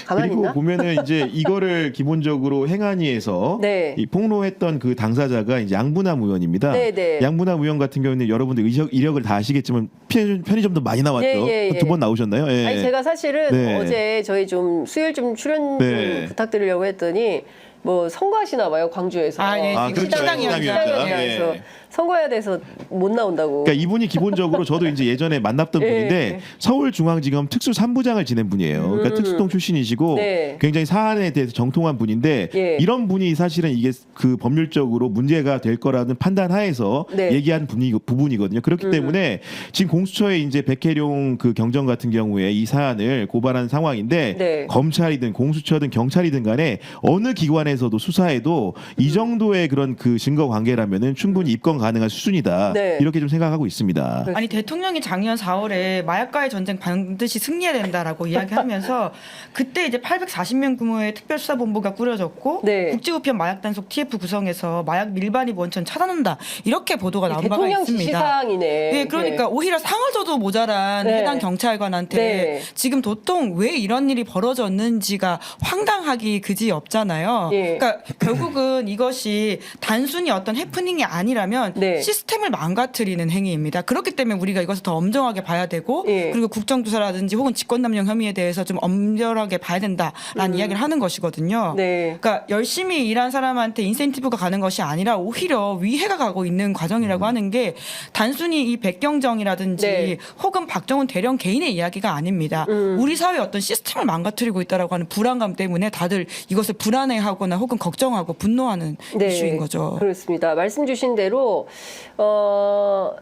가만히 그리고 있나? 보면은 이제 이거를 기본적으로 행안위에서 네. 이 폭로했던 그 당사자가 이제 양분남 의원입니다. 네, 네. 양분남 의원 같은 경우는 여러분들 이력을 다 아시겠지만 편의점도 많이 나왔죠. 예. 두 번 나오셨나요? 예. 아니 제가 사실은 네. 어제 저희 좀 수요일 좀 출연 네. 좀 부탁드리려고 했더니 뭐 선거하시나 봐요 광주에서. 네. 그렇죠. 시당위원장. 시당위원장에서 예. 선거해야 돼서 못 나온다고. 그러니까 이분이 기본적으로 저도 이제 예전에 만났던 예. 분인데 서울중앙지검 특수 3부장을 지낸 분이에요. 그러니까 특수통 출신이시고 네. 굉장히 사안에 대해서 정통한 분인데 예. 이런 분이 사실은 이게 그 법률적으로 문제가 될 거라는 판단하에서 네. 얘기한 부분이거든요. 그렇기 때문에 지금 공수처에 이제 백혜룡 그 경정 같은 경우에 이 사안을 고발한 상황인데 네. 검찰이든 공수처든 경찰이든 간에 어느 기관에서도 수사해도 이 정도의 그런 그 증거 관계라면은 충분히 입건 가능한 수준이다. 네. 이렇게 좀 생각하고 있습니다. 아니 대통령이 작년 4월에 마약과의 전쟁 반드시 승리해야 된다라고 이야기하면서 그때 이제 840명 규모의 특별수사본부가 꾸려졌고 네. 국제우편 마약단속 TF 구성해서 마약 밀반입 원천 차단한다 이렇게 보도가 나온 바가 대통령 있습니다. 지시사항이네. 예, 그러니까 오히려 상을 줘도 모자란 네. 해당 경찰관한테 네. 지금 도통 왜 이런 일이 벌어졌는지가 황당하기 그지 없잖아요. 예. 그러니까 결국은 이것이 단순히 어떤 해프닝이 아니라면 네. 시스템을 망가뜨리는 행위입니다. 그렇기 때문에 우리가 이것을 더 엄정하게 봐야 되고 예. 그리고 국정조사라든지 혹은 직권남용 혐의에 대해서 좀 엄절하게 봐야 된다라는 이야기를 하는 것이거든요. 네. 그러니까 열심히 일한 사람한테 인센티브가 가는 것이 아니라 오히려 위해가 가고 있는 과정이라고 하는 게 단순히 이 백경정이라든지 네. 혹은 박정훈 대령 개인의 이야기가 아닙니다. 우리 사회의 어떤 시스템을 망가뜨리고 있다라고 하는 불안감 때문에 다들 이것을 불안해하거나 혹은 걱정하고 분노하는 이슈인 거죠. 그렇습니다. 말씀 주신 대로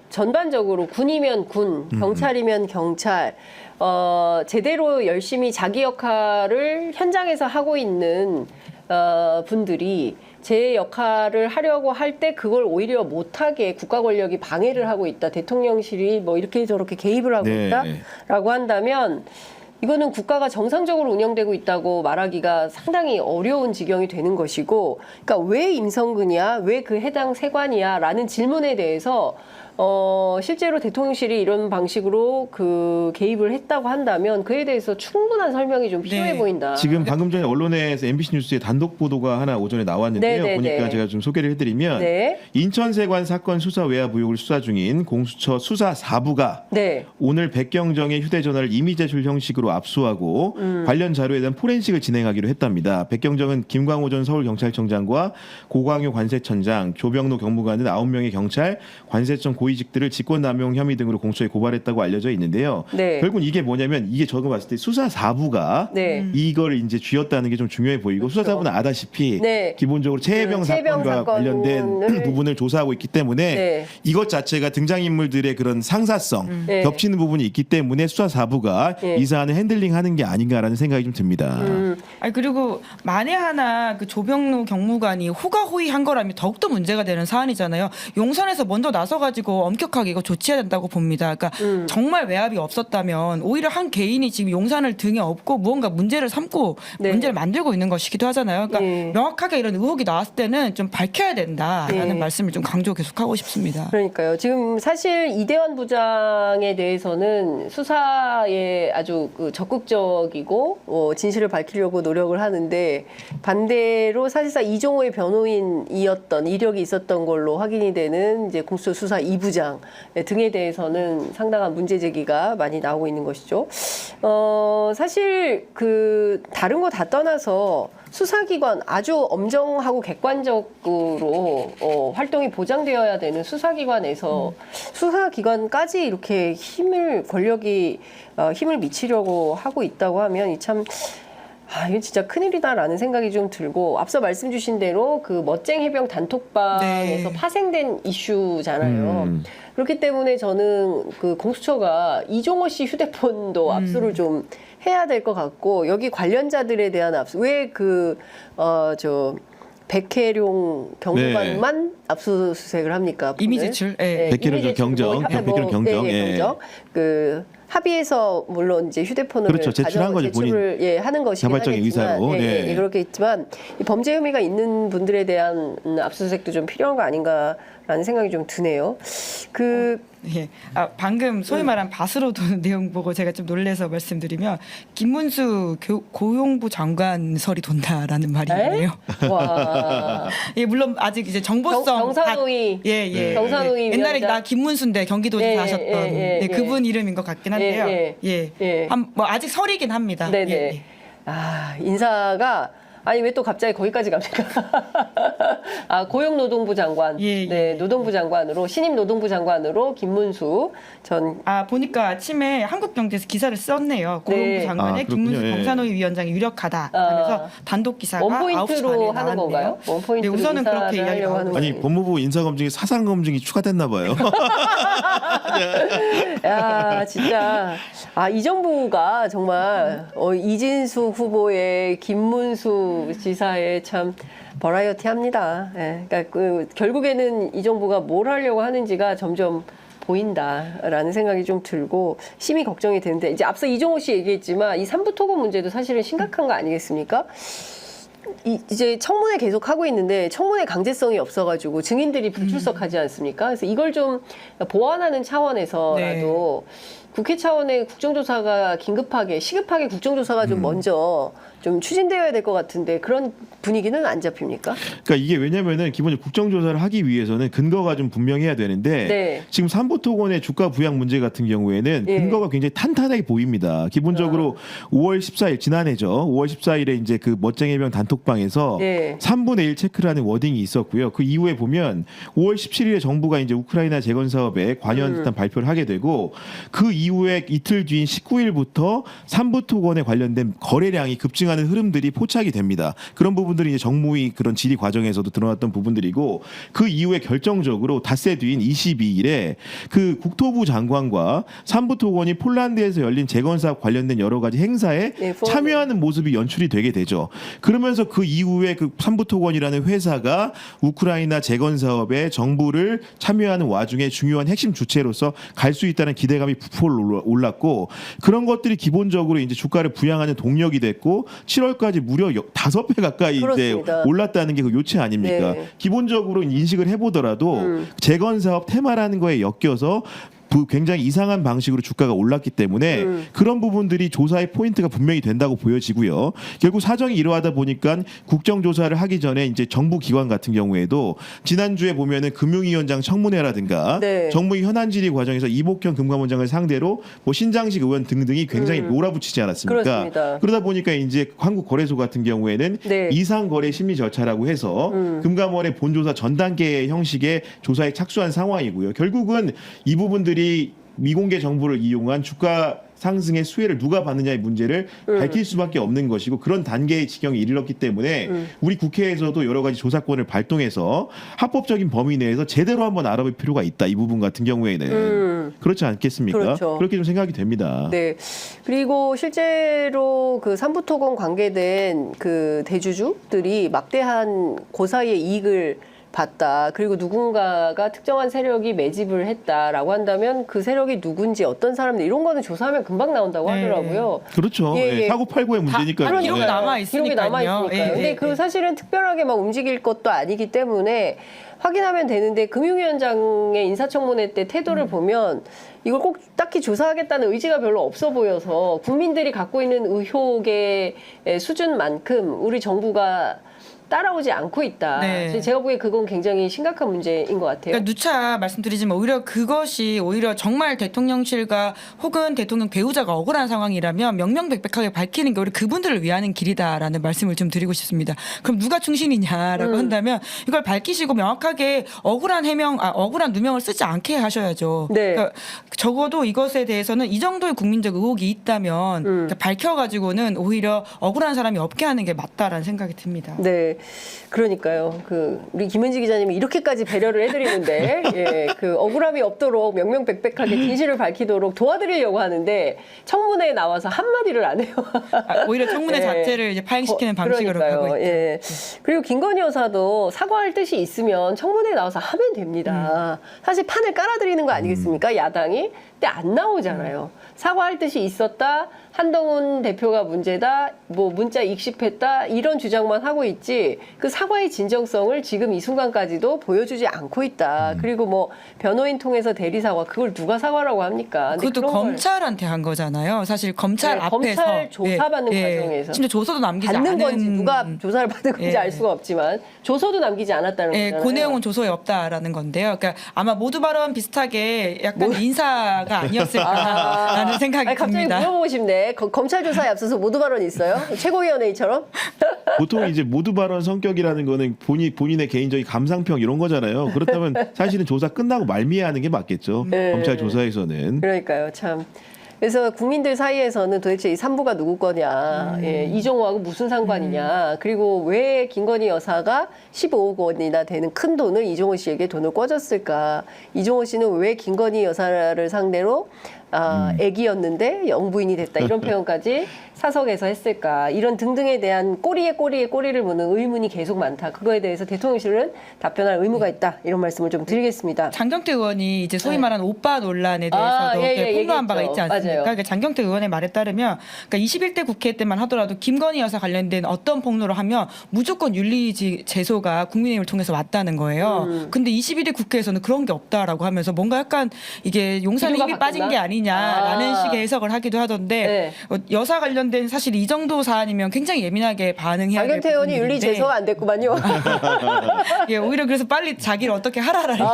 전반적으로 군이면 군, 경찰이면 경찰, 제대로 열심히 자기 역할을 현장에서 하고 있는 분들이 제 역할을 하려고 할 때 그걸 오히려 못하게 국가 권력이 방해를 하고 있다. 대통령실이 뭐 이렇게 저렇게 개입을 하고 네. 있다라고 한다면 이거는 국가가 정상적으로 운영되고 있다고 말하기가 상당히 어려운 지경이 되는 것이고, 그러니까 왜 임성근이야, 왜 그 해당 세관이야라는 질문에 대해서 실제로 대통령실이 이런 방식으로 그 개입을 했다고 한다면 그에 대해서 충분한 설명이 좀 필요해 네. 보인다. 지금 방금 전에 언론에서 MBC 뉴스에 단독 보도가 하나 오전에 나왔는데요. 네, 네, 보니까 네. 제가 좀 소개를 해드리면 네, 인천세관 사건 수사 외압 의혹을 수사 중인 공수처 수사 4부가 네, 오늘 백경정의 휴대전화를 이미 제출 형식으로 압수하고 관련 자료에 대한 포렌식을 진행하기로 했답니다. 백경정은 김광호 전 서울경찰청장과 고광효 관세청장, 조병노 경무관 등 9명의 경찰, 관세청 고위직들을 직권남용 혐의 등으로 공수처에 고발했다고 알려져 있는데요. 네. 결국은 이게 뭐냐면 이게 저거 봤을 때 수사 4부가 네. 이걸 이제 쥐었다는 게 좀 중요해 보이고 그렇죠. 수사 4부는 아다시피 네. 기본적으로 최혜병 최혜병 사건과 관련된 사건을 부분을 조사하고 있기 때문에 네. 이것 자체가 등장인물들의 그런 상사성 네. 겹치는 부분이 있기 때문에 수사 4부가 네. 이 사안을 핸들링하는 게 아닌가라는 생각이 좀 듭니다. 아니 그리고 만에 하나 그 조병로 경무관이 호가호위한 거라면 더욱더 문제가 되는 사안이잖아요. 용산에서 먼저 나서가지고 엄격하게 이거 조치해야 된다고 봅니다. 그러니까 정말 외압이 없었다면 오히려 한 개인이 지금 용산을 등에 업고 무언가 문제를 삼고 네. 문제를 만들고 있는 것이기도 하잖아요. 그러니까 네. 명확하게 이런 의혹이 나왔을 때는 좀 밝혀야 된다라는 네. 말씀을 좀 강조 계속하고 싶습니다. 그러니까요. 지금 사실 이대환 부장에 대해서는 수사에 아주 그 적극적이고 진실을 밝히려고 노력을 하는데 반대로 사실상 이종호의 변호인이었던 이력이 있었던 걸로 확인이 되는 이제 공수처 수사 2부장 등에 대해서는 상당한 문제 제기가 많이 나오고 있는 것이죠. 사실 그 다른 거 다 떠나서 수사기관 아주 엄정하고 객관적으로 활동이 보장되어야 되는 수사기관에서 수사기관까지 이렇게 권력이 힘을 미치려고 하고 있다고 하면 이참 이건 진짜 큰일이다라는 생각이 좀 들고 앞서 말씀 주신 대로 그 멋쟁 해병 단톡방에서 네. 파생된 이슈잖아요. 그렇기 때문에 저는 그 공수처가 이종호 씨 휴대폰도 압수를 좀 해야 될 것 같고 여기 관련자들에 대한 압수 왜 백혜룡 경무관만 압수수색을 합니까? 이미 제출. 예. 백혜룡 경정, 백혜룡 경정, 예. 예. 그 합의해서 물론 이제 휴대폰을 그렇죠. 제출한 거죠, 제출을 하는 것이긴 자발적인 하겠지만, 의사로. 네. 그렇게 있지만 이 범죄 혐의가 있는 분들에 대한 압수수색도 좀 필요한 거 아닌가라는 생각이 좀 드네요. 예. 방금 소위 말한 밭으로 도는 내용 보고 제가 좀 놀래서 말씀드리면 김문수 고용부 장관설이 돈다라는 말이 있네요. 와. 예, 물론 아직 이제 정보성 경산호위. 예. 경산호위 옛날에 위원장. 나 김문수인데 경기도지사 예, 하셨던 예. 그분 이름인 것 같긴 한데요. 예. 뭐 아직 설이긴 합니다. 네네. 예. 인사가 아니 왜 또 갑자기 거기까지 갑니까? 고용노동부 장관, 예. 네 노동부 장관으로 신임 노동부 장관으로 김문수 전 보니까 아침에 한국경제에서 기사를 썼네요. 고용부 네. 장관의 그렇군요. 김문수 예. 경산호위 위원장이 유력하다 하면서 단독 기사가 9시 반에 원포인트로 하는 나왔네요. 건가요? 원포인트로 네, 우선은 그렇게 인사를 이야기를 하려고 하고 하는 아니 법무부 인사검증에 사상검증이 추가됐나 봐요. 야, 진짜. 이 정부가 정말 이진수 후보의 김문수 두 지사의 참 버라이어티합니다. 예, 그러니까 결국에는 이 정부가 뭘 하려고 하는지가 점점 보인다라는 생각이 좀 들고 심히 걱정이 되는데 이제 앞서 이종호 씨 얘기했지만 이 삼부토건 문제도 사실은 심각한 거 아니겠습니까? 이제 청문회 계속 하고 있는데 청문회 강제성이 없어가지고 증인들이 불출석하지 않습니까? 그래서 이걸 좀 보완하는 차원에서라도 국회 차원의 국정조사가 시급하게 국정조사가 좀 먼저 좀 추진되어야 될 것 같은데 그런 분위기는 안 잡힙니까? 그러니까 이게 왜냐면은 기본적으로 국정조사를 하기 위해서는 근거가 좀 분명해야 되는데 네. 지금 삼부토건의 주가 부양 문제 같은 경우에는 예. 근거가 굉장히 탄탄하게 보입니다. 기본적으로 5월 14일 지난해죠. 5월 14일에 이제 그 멋쟁이병 단톡방에서 예. 3분의 1 체크라는 워딩이 있었고요. 그 이후에 보면 5월 17일에 정부가 이제 우크라이나 재건 사업에 관여한 듯한 발표를 하게 되고 그 이후에 이틀 뒤인 19일부터 삼부토건에 관련된 거래량이 급증하는 흐름들이 포착이 됩니다. 그런 부분들이 이제 정무위 그런 질의 과정에서도 드러났던 부분들이고 그 이후에 결정적으로 닷새 뒤인 22일에 그 국토부 장관과 삼부토건이 폴란드에서 열린 재건 사업 관련된 여러 가지 행사에 네, 참여하는 모습이 연출이 되게 되죠. 그러면서 그 이후에 그 삼부토건이라는 회사가 우크라이나 재건 사업에 정부를 참여하는 와중에 중요한 핵심 주체로서 갈 수 있다는 기대감이 부풀어 올랐고 그런 것들이 기본적으로 이제 주가를 부양하는 동력이 됐고 7월까지 무려 5배 가까이 이제 그렇습니다. 올랐다는 게 그 요체 아닙니까? 네. 기본적으로 인식을 해보더라도 재건 사업 테마라는 거에 엮여서 굉장히 이상한 방식으로 주가가 올랐기 때문에 그런 부분들이 조사의 포인트가 분명히 된다고 보여지고요. 결국 사정이 이러하다 보니까 국정조사를 하기 전에 이제 정부 기관 같은 경우에도 지난주에 보면은 금융위원장 청문회라든가 네. 정무위 현안 질의 과정에서 이복현 금감원장을 상대로 뭐 신장식 의원 등등이 굉장히 몰아붙이지 않았습니까? 그렇습니다. 그러다 보니까 이제 한국거래소 같은 경우에는 네. 이상거래 심리 절차라고 해서 금감원의 본조사 전 단계 형식의 조사에 착수한 상황이고요. 결국은 이 부분들이 미공개 정보를 이용한 주가 상승의 수혜를 누가 받느냐의 문제를 밝힐 수밖에 없는 것이고 그런 단계의 지경에 이르렀기 때문에 우리 국회에서도 여러 가지 조사권을 발동해서 합법적인 범위 내에서 제대로 한번 알아볼 필요가 있다. 이 부분 같은 경우에는 그렇지 않겠습니까? 그렇죠. 그렇게 좀 생각이 됩니다. 네. 그리고 실제로 그 삼부토건 관계된 그 대주주들이 막대한 고사의 이익을 봤다. 그리고 누군가가 특정한 세력이 매집을 했다라고 한다면 그 세력이 누군지 어떤 사람들 이런 거는 조사하면 금방 나온다고 네. 하더라고요. 그렇죠. 예, 예. 사고 팔고의 문제니까요. 다 기록이 네. 남아 기록이 남아 있으니까요. 있으니까요. 예, 근데 예, 그 예. 사실은 특별하게 막 움직일 것도 아니기 때문에 확인하면 되는데 금융위원장의 인사청문회 때 태도를 보면 이걸 꼭 딱히 조사하겠다는 의지가 별로 없어 보여서 국민들이 갖고 있는 의혹의 수준만큼 우리 정부가 따라오지 않고 있다. 네. 제가 보기에 그건 굉장히 심각한 문제인 것 같아요. 그러니까 누차 말씀드리지만 오히려 그것이 오히려 정말 대통령실과 혹은 대통령 배우자가 억울한 상황이라면 명명백백하게 밝히는 게 오히려 그분들을 위하는 길이다라는 말씀을 좀 드리고 싶습니다. 그럼 누가 충신이냐라고 한다면 이걸 밝히시고 명확하게 억울한 누명을 쓰지 않게 하셔야죠. 네. 그러니까 적어도 이것에 대해서는 이 정도의 국민적 의혹이 있다면 그러니까 밝혀가지고는 오히려 억울한 사람이 없게 하는 게 맞다라는 생각이 듭니다. 네, 그러니까요. 우리 김은지 기자님이 이렇게까지 배려를 해드리는데, 예, 억울함이 없도록 명명백백하게 진실을 밝히도록 도와드리려고 하는데 청문회에 나와서 한 마디를 안 해요. 오히려 청문회 예. 자체를 이제 파행시키는 방식으로 그러니까요. 가고 있죠. 예. 그리고 김건희 여사도 사과할 뜻이 있으면 청문회에 나와서 하면 됩니다. 사실 판을 깔아드리는 거 아니겠습니까? 야당이. 근데 안 나오잖아요. 사과할 뜻이 있었다. 한동훈 대표가 문제다. 뭐 문자 익십했다. 이런 주장만 하고 있지. 그 사과의 진정성을 지금 이 순간까지도 보여주지 않고 있다. 그리고 뭐 변호인 통해서 대리 사과 그걸 누가 사과라고 합니까? 근데 그것도 그런 걸 검찰한테 한 거잖아요. 사실 검찰 네, 앞에서 검찰 조사받는 과정에서. 심지어 조서도 남기지 받는 않은 건지 누가 조사를 받은 건지 예. 알 수가 없지만 조서도 남기지 않았다는 예, 거잖아요. 그 내용은 조서에 없다라는 건데요. 그러니까 아마 모두 발언 비슷하게 약간 인사가 아니었을까라는 생각이 아니, 갑자기 듭니다. 물어보고 싶네. 검찰 조사에 앞서서 모두 발언이 있어요? 최고위원회의처럼? 보통 이제 모두 발언 성격이라는 거는 본인의 개인적인 감상평 이런 거잖아요. 그렇다면 사실은 조사 끝나고 말미에하는 게 맞겠죠. 네. 검찰 조사에서는. 그러니까요, 참. 그래서 국민들 사이에서는 도대체 이 산부가 누구 거냐, 예, 이종호하고 무슨 상관이냐, 그리고 왜 김건희 여사가 15억 원이나 되는 큰 돈을 이종호 씨에게 돈을 꿔줬을까, 이종호 씨는 왜 김건희 여사를 상대로 애기였는데 영부인이 됐다 이런 표현까지 사석에서 했을까 이런 등등에 대한 꼬리에 꼬리를 무는 의문이 계속 많다. 그거에 대해서 대통령실은 답변할 의무가 있다 이런 말씀을 좀 드리겠습니다. 장경태 의원이 이제 소위 네. 말하는 오빠 논란에 대해서도 폭로한 바가 있지 않습니까? 맞아요. 그러니까 장경태 의원의 말에 따르면 그러니까 21대 국회 때만 하더라도 김건희 여사 관련된 어떤 폭로를 하면 무조건 윤리 제소가 국민의힘을 통해서 왔다는 거예요. 근데 21대 국회에서는 그런 게 없다라고 하면서 뭔가 약간 이게 용산에 기류가 힘이 빠진 게 아니냐라는 식의 해석을 하기도 하던데 여사 관련된 사실 이 정도 사안이면 굉장히 예민하게 반응해야 될 장경태 의원이 윤리 부분인데 제소가 안 됐구만요. 예, 오히려 그래서 빨리 자기를 어떻게 하라라는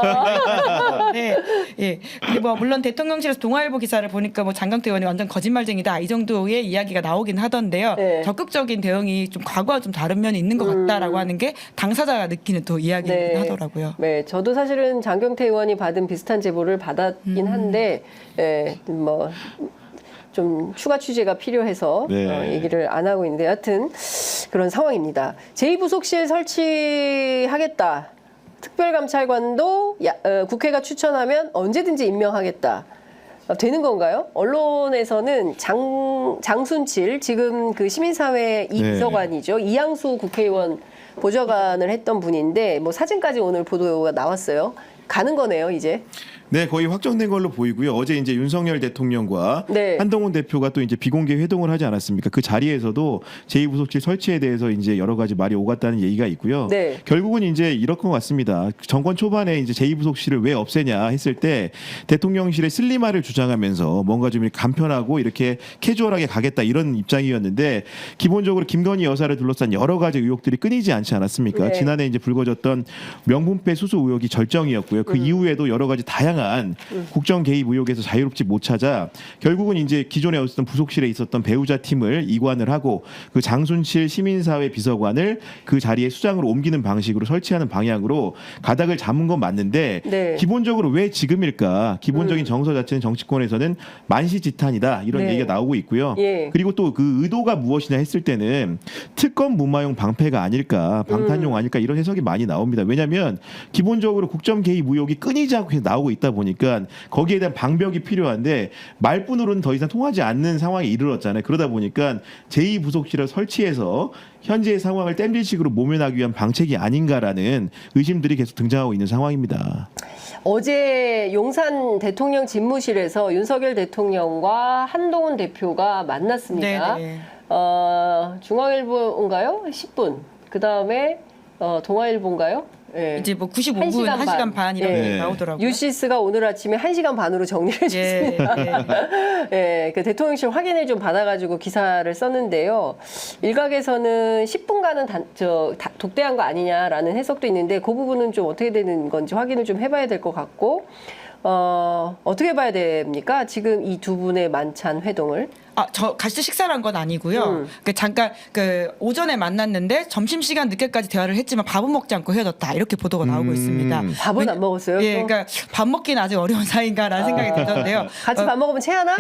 네, 예. 근데 뭐 물론 대통령실에서 동아일보 기사를 보니까 뭐 장경태 의원이 완전 거짓말쟁이다 이 정도의 이야기가 나오긴 하던데요. 네. 적극적인 대응이 좀 과거와 좀 다른 면이 있는 것 같다라고 하는 게 당사자가 느끼는 또 이야기이긴 하더라고요. 네, 저도 사실은 장경태 의원이 받은 비슷한 제보를 받았긴 한데, 뭐. 좀 추가 취재가 필요해서 네. 얘기를 안 하고 있는데 여하튼 그런 상황입니다. 제2부속실 설치하겠다. 특별감찰관도 국회가 추천하면 언제든지 임명하겠다. 되는 건가요? 언론에서는 장순칠 지금 그 시민사회 이비서관이죠. 이양수 국회의원 보좌관을 했던 분인데 뭐 사진까지 오늘 보도가 나왔어요. 가는 거네요, 이제. 네, 거의 확정된 걸로 보이고요. 어제 이제 윤석열 대통령과 네. 한동훈 대표가 또 이제 비공개 회동을 하지 않았습니까? 그 자리에서도 제2부속실 설치에 대해서 이제 여러 가지 말이 오갔다는 얘기가 있고요. 네. 결국은 이제 이럴 것 같습니다. 정권 초반에 이제 제2부속실을 왜 없애냐 했을 때 대통령실의 슬림화를 주장하면서 뭔가 좀 간편하고 이렇게 캐주얼하게 가겠다 이런 입장이었는데 기본적으로 김건희 여사를 둘러싼 여러 가지 의혹들이 끊이지 않지 않았습니까? 네. 지난해 이제 불거졌던 명분배 수수 의혹이 절정이었고요. 그 이후에도 여러 가지 다양한 국정 개입 의혹에서 자유롭지 못 찾아 결국은 이제 기존에 있었던 부속실에 있었던 배우자 팀을 이관을 하고 그 장순칠 시민사회 비서관을 그 자리에 수장으로 옮기는 방식으로 설치하는 방향으로 가닥을 잡은 건 맞는데 네. 기본적으로 왜 지금일까? 기본적인 정서 자체는 정치권에서는 만시지탄이다 이런 네. 얘기가 나오고 있고요. 예. 그리고 또 그 의도가 무엇이냐 했을 때는 특검 무마용 방패가 아닐까, 방탄용 아닐까 이런 해석이 많이 나옵니다. 왜냐하면 기본적으로 국정 개입 의혹이 끊이지 않고 계속 나오고 있다 보니까 거기에 대한 방벽이 필요한데 말뿐으로는 더 이상 통하지 않는 상황에 이르렀잖아요. 그러다 보니까 제2부속실을 설치해서 현재의 상황을 땜질식으로 모면하기 위한 방책이 아닌가라는 의심들이 계속 등장하고 있는 상황입니다. 어제 용산 대통령 집무실에서 윤석열 대통령과 한동훈 대표가 만났습니다. 네네. 중앙일보인가요? 10분. 그 다음에 동아일보인가요? 예. 이제 뭐 95분, 1시간 1시간 반 이렇게 예. 나오더라고요. 유시스가 오늘 아침에 1시간 반으로 정리를 예, 해줬습니다. 예. 예, 그 대통령실 확인을 좀 받아가지고 기사를 썼는데요. 일각에서는 10분간은 독대한 거 아니냐라는 해석도 있는데 그 부분은 좀 어떻게 되는 건지 확인을 좀 해봐야 될 것 같고 어떻게 봐야 됩니까? 지금 이 두 분의 만찬 회동을. 저 같이 식사를 한 건 아니고요. 잠깐 오전에 만났는데 점심 시간 늦게까지 대화를 했지만 밥은 먹지 않고 헤어졌다 이렇게 보도가 나오고 있습니다. 밥은 안 먹었어요? 예, 또? 그러니까 밥 먹기는 아직 어려운 사이인가라는 생각이 들던데요. 같이 밥 먹으면 체하나?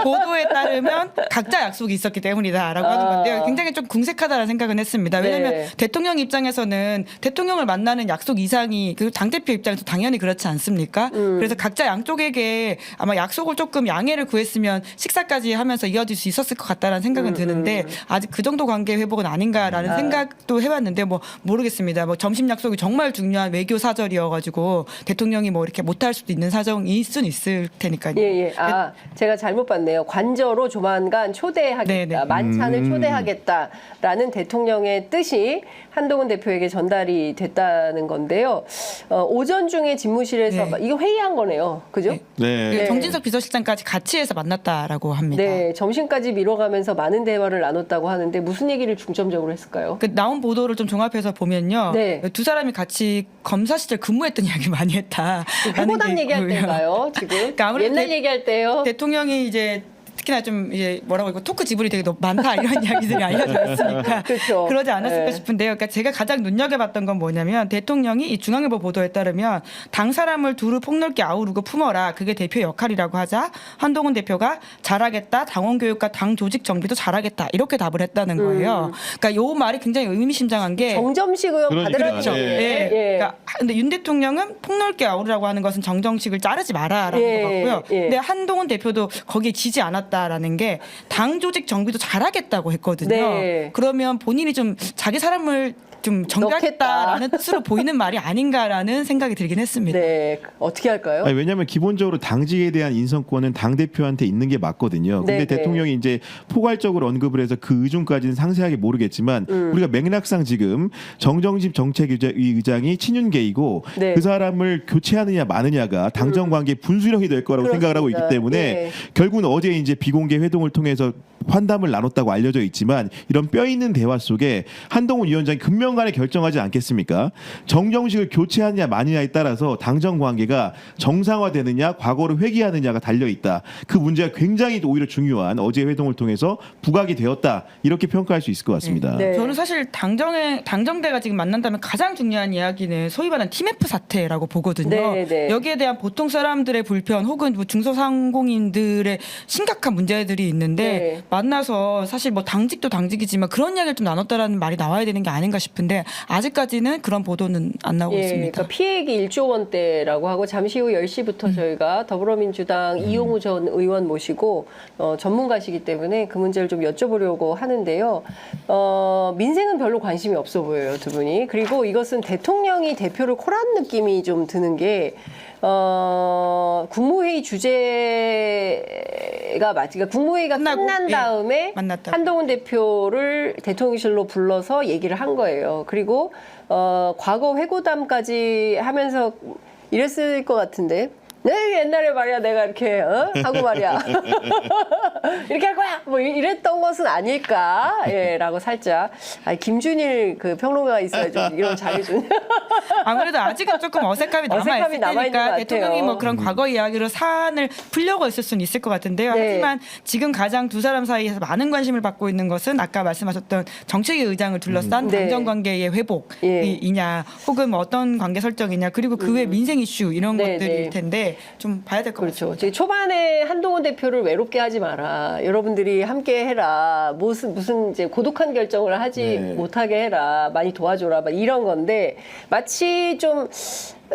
보도에 따르면 각자 약속이 있었기 때문이다라고 하는 건데요. 굉장히 좀 궁색하다라는 생각은 했습니다. 왜냐하면 네. 대통령 입장에서는 대통령을 만나는 약속 이상이 그 당대표 입장에서 당연히 그렇지 않습니까? 그래서 각자 양쪽에게 아마 약속을 조금 양해를 구했으면 식사까지 하면서 이어질 수 있었을 것 같다라는 생각은 드는데 아직 그 정도 관계 회복은 아닌가라는 생각도 해봤는데 뭐 모르겠습니다. 뭐 점심 약속이 정말 중요한 외교 사절이어가지고 대통령이 뭐 이렇게 못할 수도 있는 사정이 수는 있을 테니까요. 예. 제가 잘못 봤네요. 관저로 조만간 초대하겠다. 네네. 만찬을 초대하겠다라는 대통령의 뜻이 한동훈 대표에게 전달이 됐다는 건데요. 오전 중에 집무실에서 네. 이거 회의한 거네요. 그죠? 네. 네. 네. 정진석 비서실장까지 같이 해서 만났다라고 합니다. 네, 점심까지 미뤄가면서 많은 대화를 나눴다고 하는데 무슨 얘기를 중점적으로 했을까요? 그 나온 보도를 좀 종합해서 보면요. 네. 두 사람이 같이 검사 시절 근무했던 이야기 많이 했다. 회고담 얘기할 때인가요? 지금 그러니까 아무래도 옛날 얘기할 때요. 대통령이 이제 특히나 좀 이제 뭐라고 이거 토크 지분이 되게 많다 이런 이야기들이 알려져 있으니까 그렇죠. 그러지 않았을까 네. 싶은데요. 그러니까 제가 가장 눈여겨봤던 건 뭐냐면 대통령이 이 중앙일보 보도에 따르면 당 사람을 두루 폭넓게 아우르고 품어라. 그게 대표 역할이라고 하자 한동훈 대표가 잘하겠다. 당원 교육과 당 조직 정비도 잘하겠다. 이렇게 답을 했다는 거예요. 그러니까 요 말이 굉장히 의미심장한 게 정점식 의원 그러니까, 받으라는 네. 얘기예요. 예. 예. 그러니까 근데 윤 대통령은 폭넓게 아우르라고 하는 것은 정정식을 자르지 마라라는 예. 것 같고요. 예. 근데 한동훈 대표도 거기에 지지 않았다라는 게 당 조직 정비도 잘하겠다고 했거든요. 네. 그러면 본인이 좀 자기 사람을 좀 정비하겠다라는 뜻으로 보이는 말이 아닌가라는 생각이 들긴 했습니다. 네. 어떻게 할까요? 아니, 왜냐하면 기본적으로 당직에 대한 인선권은 당 대표한테 있는 게 맞거든요. 근데 네, 네. 대통령이 이제 포괄적으로 언급을 해서 그 의중까지는 상세하게 모르겠지만 우리가 맥락상 지금 정정집 정책위 의장이 친윤계이고 네. 그 사람을 교체하느냐 마느냐가 당정 관계 분수령이 될 거라고 생각을 하고 있기 그렇습니다. 때문에 예. 결국은 어제 이제 비공개 회동을 통해서 환담을 나눴다고 알려져 있지만 이런 뼈 있는 대화 속에 한동훈 위원장이 금명간에 결정하지 않겠습니까? 정정식을 교체하느냐 마느냐에 따라서 당정 관계가 정상화되느냐 과거를 회귀하느냐가 달려 있다. 그 문제가 굉장히 오히려 중요한 어제 회동을 통해서 부각이 되었다. 이렇게 평가할 수 있을 것 같습니다. 네. 저는 사실 당정대가 지금 만난다면 가장 중요한 이야기는 소위 말하는 TMF 사태라고 보거든요. 네, 네. 여기에 대한 보통 사람들의 불편 혹은 뭐 중소상공인들의 심각한 문제들이 있는데 네. 만나서 사실 뭐 당직도 당직이지만 그런 이야기를 좀 나눴다라는 말이 나와야 되는 게 아닌가 싶은데 아직까지는 그런 보도는 안 나오고 예, 있습니다. 그러니까 피해액이 1조 원대라고 하고 잠시 후 10시부터 저희가 더불어민주당 이용우 전 의원 모시고 전문가시기 때문에 그 문제를 좀 여쭤보려고 하는데요. 민생은 별로 관심이 없어 보여요, 두 분이. 그리고 이것은 대통령이 대표를 코란 느낌이 좀 드는 게 국무회의 주제가 그러니까 국무회의가 끝나고, 끝난 예, 다음에 만났다고. 한동훈 대표를 대통령실로 불러서 얘기를 한 거예요. 그리고 과거 회고담까지 하면서 이랬을 것 같은데. 네, 옛날에 말이야 내가 이렇게 하고 말이야 이렇게 할 거야 뭐 이랬던 것은 아닐까 라고 살짝 김준일 그 평론가가 있어야 좀 이런 잘해주는 아무래도 아직은 조금 어색함이 어색함이 남아있을 남아있는 것 테니까 같아요. 대통령이 뭐 그런 과거 이야기로 사안을 풀려고 했을 수는 있을 것 같은데요. 네. 하지만 지금 가장 두 사람 사이에서 많은 관심을 받고 있는 것은 아까 말씀하셨던 정책위 의장을 둘러싼 네. 당정관계의 회복이냐 혹은 뭐 어떤 관계 설정이냐 그리고 그 외 민생 이슈 이런 네, 것들일 네. 텐데 좀 봐야 될 것 그렇죠. 같습니다. 이제 초반에 한동훈 대표를 외롭게 하지 마라. 여러분들이 함께 해라. 무슨 이제 고독한 결정을 하지 네. 못하게 해라. 많이 도와줘라. 막 이런 건데 마치 좀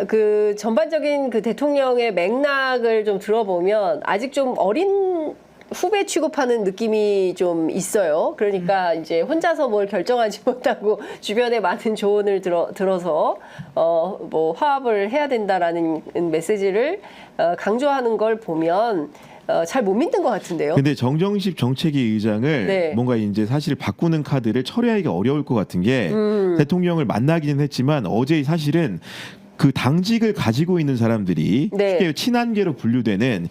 그 전반적인 그 대통령의 맥락을 좀 들어보면 아직 좀 어린 후배 취급하는 느낌이 좀 있어요. 그러니까 이제 혼자서 뭘 결정하지 못하고 주변에 많은 조언을 들어서 뭐 화합을 해야 된다라는 메시지를 강조하는 걸 보면 잘 못 믿는 것 같은데요. 근데 정정식 정책위 의장을 네. 뭔가 이제 사실 바꾸는 카드를 처리하기가 어려울 것 같은 게 대통령을 만나기는 했지만 어제 사실은 그 당직을 가지고 있는 사람들이 네. 쉽게 친한계로 분류되는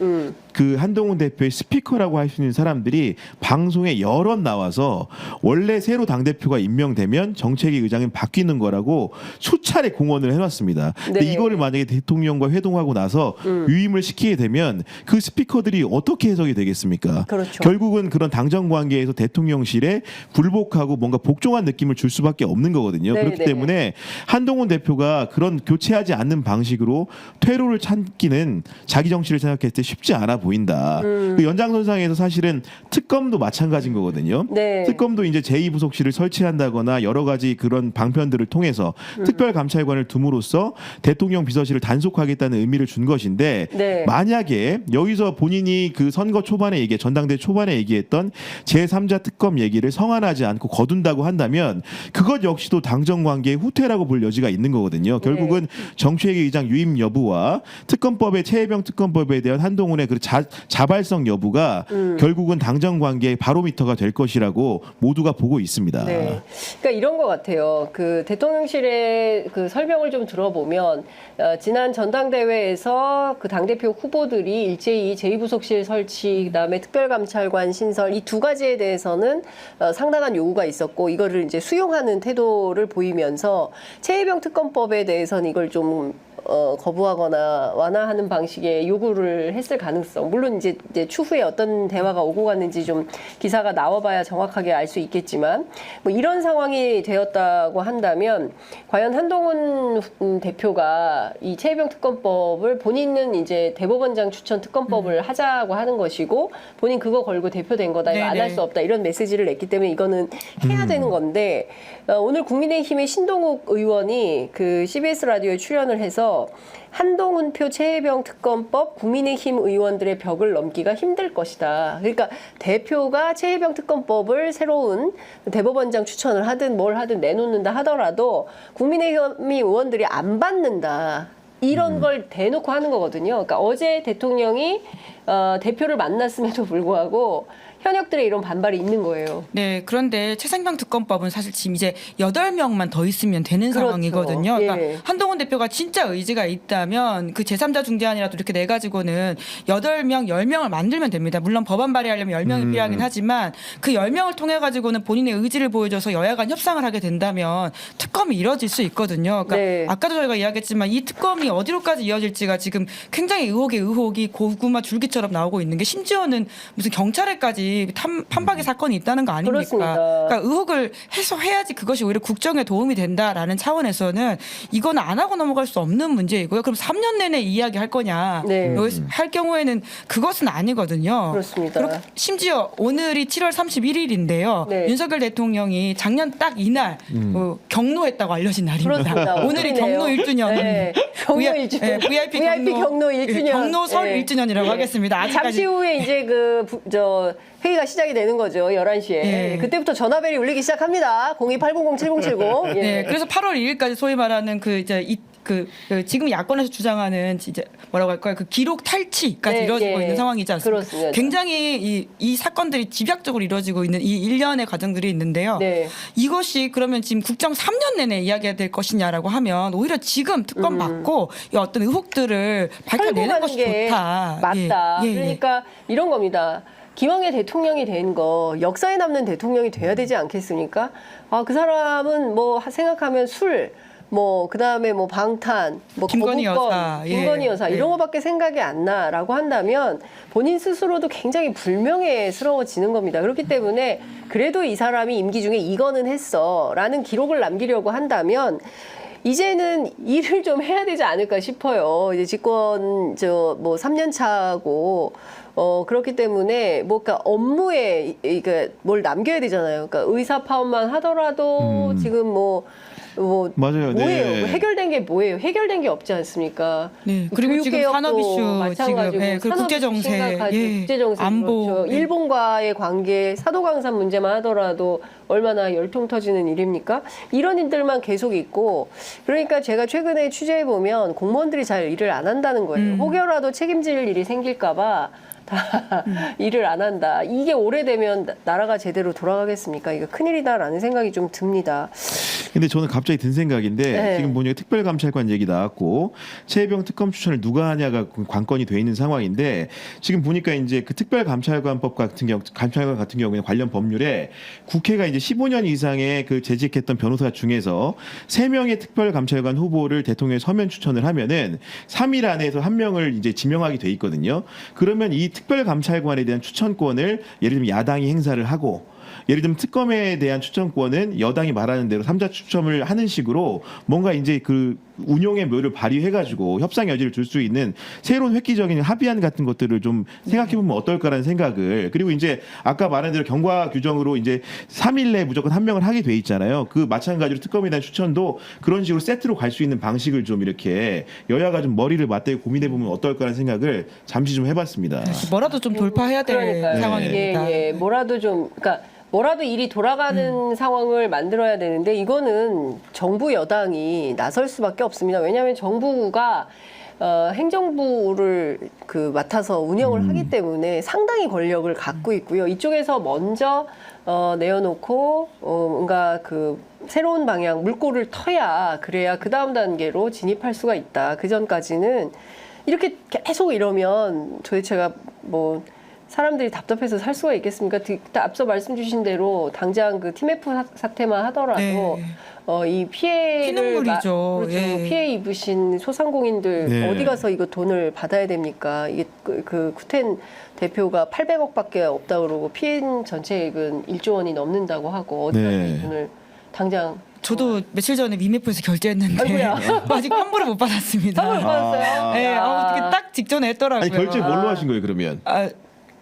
그 한동훈 대표의 스피커라고 할 수 있는 사람들이 방송에 여러 나와서 원래 새로 당대표가 임명되면 정책위 의장은 바뀌는 거라고 수차례 공언을 해놨습니다. 근데 네. 이거를 만약에 대통령과 회동하고 나서 유임을 시키게 되면 그 스피커들이 어떻게 해석이 되겠습니까? 그렇죠. 결국은 그런 당정 관계에서 대통령실에 굴복하고 뭔가 복종한 느낌을 줄 수밖에 없는 거거든요. 네, 그렇기 네. 때문에 한동훈 대표가 그런 교체하지 않는 방식으로 퇴로를 찾기는 자기 정치를 생각했을 때 쉽지 않아 보인다. 그 연장선상에서 사실은 특검도 마찬가지인 거거든요. 네. 특검도 이제 제2부속실을 설치한다거나 여러 가지 그런 방편들을 통해서 특별감찰관을 둠으로써 대통령 비서실을 단속하겠다는 의미를 준 것인데 네. 만약에 여기서 본인이 그 선거 초반에 전당대 초반에 얘기했던 제3자 특검 얘기를 성안하지 않고 거둔다고 한다면 그것 역시도 당정 관계의 후퇴라고 볼 여지가 있는 거거든요. 결국은 정책위 의장 유임 여부와 특검법의 최혜병 특검법에 대한 한동훈의 그 자발성 여부가 결국은 당정 관계의 바로미터가 될 것이라고 모두가 보고 있습니다. 네. 그러니까 이런 것 같아요. 그 대통령실의 그 설명을 좀 들어보면 지난 전당대회에서 그 당대표 후보들이 일제히 제2부속실 설치, 그다음에 특별감찰관 신설 이 두 가지에 대해서는 상당한 요구가 있었고 이거를 이제 수용하는 태도를 보이면서 최혜병 특검법에 대해서는 이걸 좀 좀 거부하거나 완화하는 방식의 요구를 했을 가능성. 물론 이제 추후에 어떤 대화가 오고 갔는지 좀 기사가 나와봐야 정확하게 알 수 있겠지만 뭐 이런 상황이 되었다고 한다면 과연 한동훈 대표가 이 최혜병 특검법을 본인은 이제 대법원장 추천 특검법을 하자고 하는 것이고 본인 그거 걸고 대표된 거다. 이거 안 할 수 없다. 이런 메시지를 냈기 때문에 이거는 해야 되는 건데 오늘 국민의힘의 신동욱 의원이 그 CBS 라디오에 출연을 해서 한동훈표 최혜병 특검법 국민의힘 의원들의 벽을 넘기가 힘들 것이다. 그러니까 대표가 최혜병 특검법을 새로운 대법원장 추천을 하든 뭘 하든 내놓는다 하더라도 국민의힘 의원들이 안 받는다. 이런 걸 대놓고 하는 거거든요. 그러니까 어제 대통령이 대표를 만났음에도 불구하고 현역들의 이런 반발이 있는 거예요. 네, 그런데 최상병 특검법은 사실 지금 이제 8명만 더 있으면 되는 그렇죠. 상황이거든요. 그러니까 예. 한동훈 대표가 진짜 의지가 있다면 그 제3자 중재안이라도 이렇게 내가지고는 8명, 10명을 만들면 됩니다. 물론 법안 발의하려면 10명이 필요하긴 하지만 그 10명을 통해 가지고는 본인의 의지를 보여줘서 여야 간 협상을 하게 된다면 특검이 이뤄질 수 있거든요. 그러니까 네. 아까도 저희가 이야기했지만 이 특검이 어디로까지 이어질지가 지금 굉장히 의혹이 고구마 줄기처럼 나오고 있는 게 심지어는 무슨 경찰에까지 판박의 사건이 있다는 거 아닙니까? 그렇습니다. 그러니까 의혹을 해소해야지 그것이 오히려 국정에 도움이 된다라는 차원에서는 이거는 안 하고 넘어갈 수 없는 문제이고요. 그럼 3년 내내 이야기할 거냐? 네. 여기서 할 경우에는 그것은 아니거든요. 그렇습니다. 그리고 심지어 오늘이 7월 31일인데요. 네. 윤석열 대통령이 작년 딱 이날 경로했다고 알려진 날입니다. 그렇습니다. 오늘이 오늘이네요. 경로 1주년. 네. 경로 1주년. VIP 경로 1주년. 경로설 네. 1주년이라고 네. 하겠습니다. 잠시 아직까지. 후에 이제 회의가 시작이 되는 거죠. 11시에. 네. 그때부터 전화벨이 울리기 시작합니다. 028007070. 예. 네, 그래서 8월 2일까지 소위 말하는 지금 야권에서 주장하는 이제 뭐라고 할까요? 그 기록 탈취까지 네, 이루어지고 예. 있는 상황이지 않습니까? 그렇습니다. 굉장히 이 사건들이 집약적으로 이루어지고 있는 이 일련의 과정들이 있는데요. 네. 이것이 그러면 지금 국정 3년 내내 이야기해야 될 것이냐라고 하면 오히려 지금 특검 받고 이 어떤 의혹들을 밝혀내는 털고 것이 가는 게 좋다. 맞다. 예, 예. 그러니까 이런 겁니다. 기왕에 대통령이 된 거 역사에 남는 대통령이 돼야 되지 않겠습니까? 그 사람은 뭐 생각하면 술, 그다음에 방탄, 김건희 거부권, 여사, 예. 김건희 여사 예. 이런 거밖에 생각이 안 나라고 한다면 본인 스스로도 굉장히 불명예스러워지는 겁니다. 그렇기 때문에 그래도 이 사람이 임기 중에 이거는 했어라는 기록을 남기려고 한다면 이제는 일을 좀 해야 되지 않을까 싶어요. 이제 집권 3년 차고 그렇기 때문에 그러니까 업무에 뭘 남겨야 되잖아요. 그러니까 의사 파업만 하더라도 지금 맞아요. 뭐예요? 네. 해결된 게 뭐예요? 해결된 게 없지 않습니까? 네. 그리고 지금 교육개혁도 산업 이슈 마찬가지고 지금 그 산업 국제 정세, 심각하죠. 예. 국제 정세 안보, 그렇죠. 예. 일본과의 관계, 사도강산 문제만 하더라도 얼마나 열통 터지는 일입니까? 이런 일들만 계속 있고 그러니까 제가 최근에 취재해 보면 공무원들이 잘 일을 안 한다는 거예요. 혹여라도 책임질 일이 생길까봐. 다 일을 안 한다. 이게 오래되면 나라가 제대로 돌아가겠습니까? 이거 큰일이다라는 생각이 좀 듭니다. 근데 저는 갑자기 든 생각인데 네. 지금 보니까 특별감찰관 얘기 나왔고 최혜병 특검 추천을 누가 하냐가 관건이 돼 있는 상황인데 지금 보니까 이제 그 특별감찰관법 같은 경우에는 관련 법률에 국회가 이제 15년 이상의 그 재직했던 변호사 중에서 3명의 특별감찰관 후보를 대통령이 서면 추천을 하면은 3일 안에서 1명을 이제 지명하게 돼 있거든요. 그러면 이 특별감찰관에 대한 추천권을 예를 들면 야당이 행사를 하고 예를 들면 특검에 대한 추천권은 여당이 말하는 대로 3자 추첨을 하는 식으로 뭔가 이제 그 운용의 묘를 발휘해가지고 협상 여지를 줄 수 있는 새로운 획기적인 합의안 같은 것들을 좀 생각해보면 어떨까라는 생각을 그리고 이제 아까 말한 대로 경과 규정으로 이제 3일 내에 무조건 1명을 하게 돼 있잖아요. 그 마찬가지로 특검에 대한 추천도 그런 식으로 세트로 갈 수 있는 방식을 좀 이렇게 여야가 좀 머리를 맞대고 고민해보면 어떨까라는 생각을 잠시 좀 해봤습니다. 뭐라도 좀 돌파해야 될 그러니까요. 상황입니다. 예, 뭐라도 일이 돌아가는 상황을 만들어야 되는데 이거는 정부 여당이 나설 수밖에 없습니다. 왜냐하면 정부가 행정부를 맡아서 운영을 하기 때문에 상당히 권력을 갖고 있고요. 이쪽에서 먼저 내어놓고 뭔가 새로운 방향 물꼬를 터야 그래야 그 다음 단계로 진입할 수가 있다. 그 전까지는 이렇게 계속 이러면 도대체가 사람들이 답답해서 살 수가 있겠습니까? 앞서 말씀 주신 대로 당장 그 TMF 사태만 하더라도 네. 이 피해를 피눈물이죠. 그렇죠. 예. 피해 입으신 소상공인들 네. 어디 가서 이거 돈을 받아야 됩니까? 이게 그 쿠텐 대표가 800억밖에 없다 그러고 피해인 전체액은 1조 원이 넘는다고 하고 어디 가서 네. 이 돈을 당장 저도 며칠 전에 위메프에서 결제했는데 아이고야. 아직 환불을 못 받았습니다. 선물 받았어요? 네, 아. 어떻게 딱 직전에 했더라고요. 아니 결제 뭘로 하신 거예요 그러면? 아,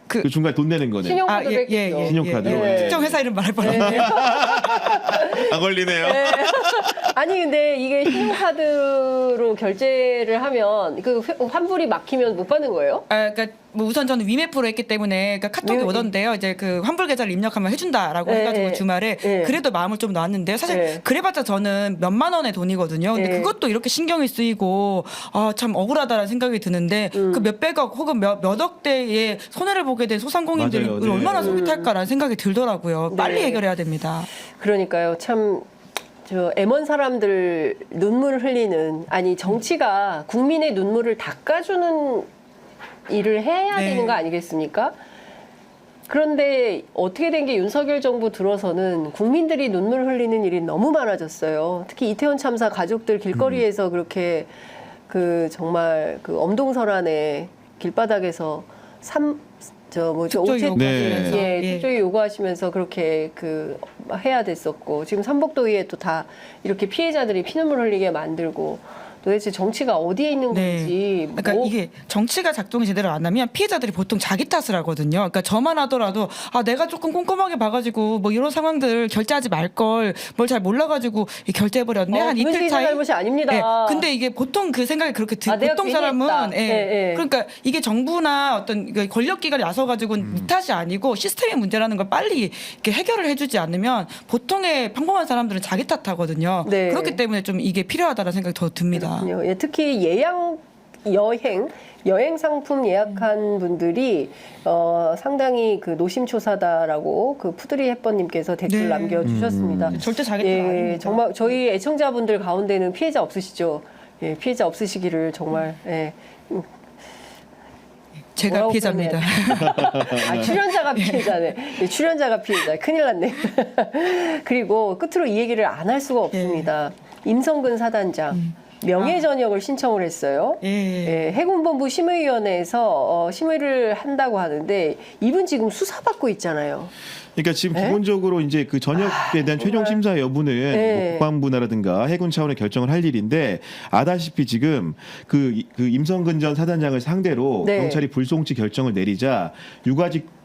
그 중간에 돈 내는 거는 신용카드로 했겠죠. 신용카드로. 네. 특정 회사 이름 말할 뻔했네요. 안 걸리네요. 아니 근데 이게 신용카드로 결제를 하면 그 환불이 막히면 못 받는 거예요? 아, 그러니까 뭐 우선 저는 위메프로 했기 때문에 그러니까 카톡이 오던데요. 이제 그 환불 계좌를 입력하면 해준다라고 네, 해가지고 네. 주말에 네. 그래도 마음을 좀 놨는데요. 사실 네. 그래봤자 저는 몇만 원의 돈이거든요. 근데 네. 그것도 이렇게 신경이 쓰이고 참 억울하다라는 생각이 드는데 그 몇백억 혹은 몇 억대의 손해를 보게 된 소상공인들이 맞아요. 네. 얼마나 소깃할까라는 생각이 들더라고요. 빨리 네. 해결해야 됩니다. 그러니까요. 참 저 M1 사람들 눈물 흘리는 아니 정치가 국민의 눈물을 닦아주는 일을 해야 네. 되는 거 아니겠습니까? 그런데 어떻게 된 게 윤석열 정부 들어서는 국민들이 눈물 흘리는 일이 너무 많아졌어요. 특히 이태원 참사 가족들 길거리에서 그렇게 그 정말 그 엄동설안에 길바닥에서 특조위 요구하시면서. 특조위 요구하시면서 그렇게 그 해야 됐었고 지금 삼복도위에 또 다 이렇게 피해자들이 피눈물 흘리게 만들고 도대체 정치가 어디에 있는 네. 건지 그러니까 이게 정치가 작동이 제대로 안 하면 피해자들이 보통 자기 탓을 하거든요. 그러니까 저만 하더라도 내가 조금 꼼꼼하게 봐가지고 뭐 이런 상황들 결제하지 말 걸 뭘 잘 몰라가지고 결제해버렸네 한 이틀 김은지 차이. 잘못이 아닙니다. 네. 근데 이게 보통 그 생각이 그렇게 내가 보통 괜히 사람은 했다. 그러니까 이게 정부나 어떤 권력기관이 나서가지고 네 탓이 아니고 시스템의 문제라는 걸 빨리 이렇게 해결을 해주지 않으면 보통의 평범한 사람들은 자기 탓하거든요. 네. 그렇기 때문에 좀 이게 필요하다는 생각이 더 듭니다. 그렇군요. 예, 특히 여행 상품 예약한 분들이 상당히 그 노심초사다라고 그 푸드리 햇번님께서 댓글 네. 남겨주셨습니다. 절대 자기 탓 아닙니다. 정말 저희 애청자분들 가운데는 피해자 없으시죠? 예, 피해자 없으시기를 정말 제가 뭐라고 피해자입니다. 출연자가 피해자네. 네, 출연자가 피해자. 큰일 났네. 그리고 끝으로 이 얘기를 안 할 수가 없습니다. 임성근 사단장. 명예 전역을 신청을 했어요. 예. 해군본부 심의위원회에서 심의를 한다고 하는데 이분 지금 수사받고 있잖아요. 그러니까 지금 기본적으로 이제 그 전역에 대한 최종 심사 여부는 뭐 국방부나라든가 해군 차원의 결정을 할 일인데 아다시피 지금 그 임성근 전 사단장을 상대로 네. 경찰이 불송치 결정을 내리자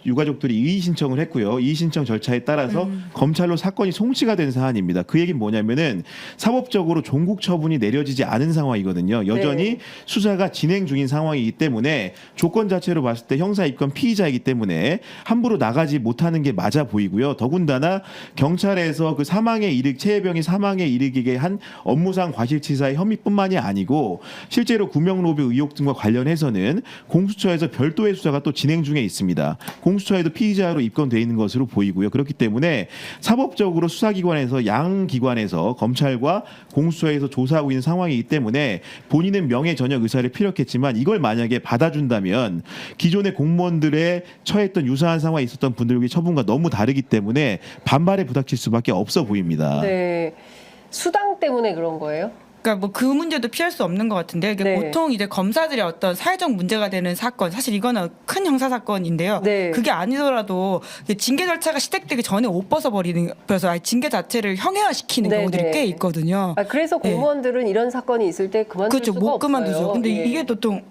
유가족들이 이의 신청을 했고요. 이의 신청 절차에 따라서 검찰로 사건이 송치가 된 사안입니다. 그 얘기는 뭐냐면은 사법적으로 종국 처분이 내려지지 않은 상황이거든요. 여전히 네. 수사가 진행 중인 상황이기 때문에 조건 자체로 봤을 때 형사 입건 피의자이기 때문에 함부로 나가지 못하는 게 맞아 보이고요. 더군다나 경찰에서 그 최혜병이 사망에 이르게 한 업무상 과실치사의 혐의뿐만이 아니고 실제로 구명로비 의혹 등과 관련해서는 공수처에서 별도의 수사가 또 진행 중에 있습니다. 공수처에도 피의자로 입건돼 있는 것으로 보이고요. 그렇기 때문에 사법적으로 수사기관에서 양 기관에서 검찰과 공수처에서 조사하고 있는 상황이기 때문에 본인은 명예 전역 의사를 피력했지만 이걸 만약에 받아준다면 기존의 공무원들의 처했던 유사한 상황에 있었던 분들의 처분과 너무 다르기 때문에 반발에 부닥칠 수밖에 없어 보입니다. 네. 수당 때문에 그런 거예요? 그러니까 뭐 그 문제도 피할 수 없는 것 같은데 이게 네. 보통 이제 검사들의 어떤 사회적 문제가 되는 사건 사실 이거는 큰 형사 사건인데요. 네. 그게 아니더라도 이제 징계 절차가 시작되기 전에 옷 벗어버리는 그래서 아예 징계 자체를 형해화시키는 네, 경우들이 네. 꽤 있거든요. 그래서 공무원들은 이런 사건이 있을 때 그만둘 그렇죠. 수가 못 없어요. 그만두죠. 근데 예. 이게 보통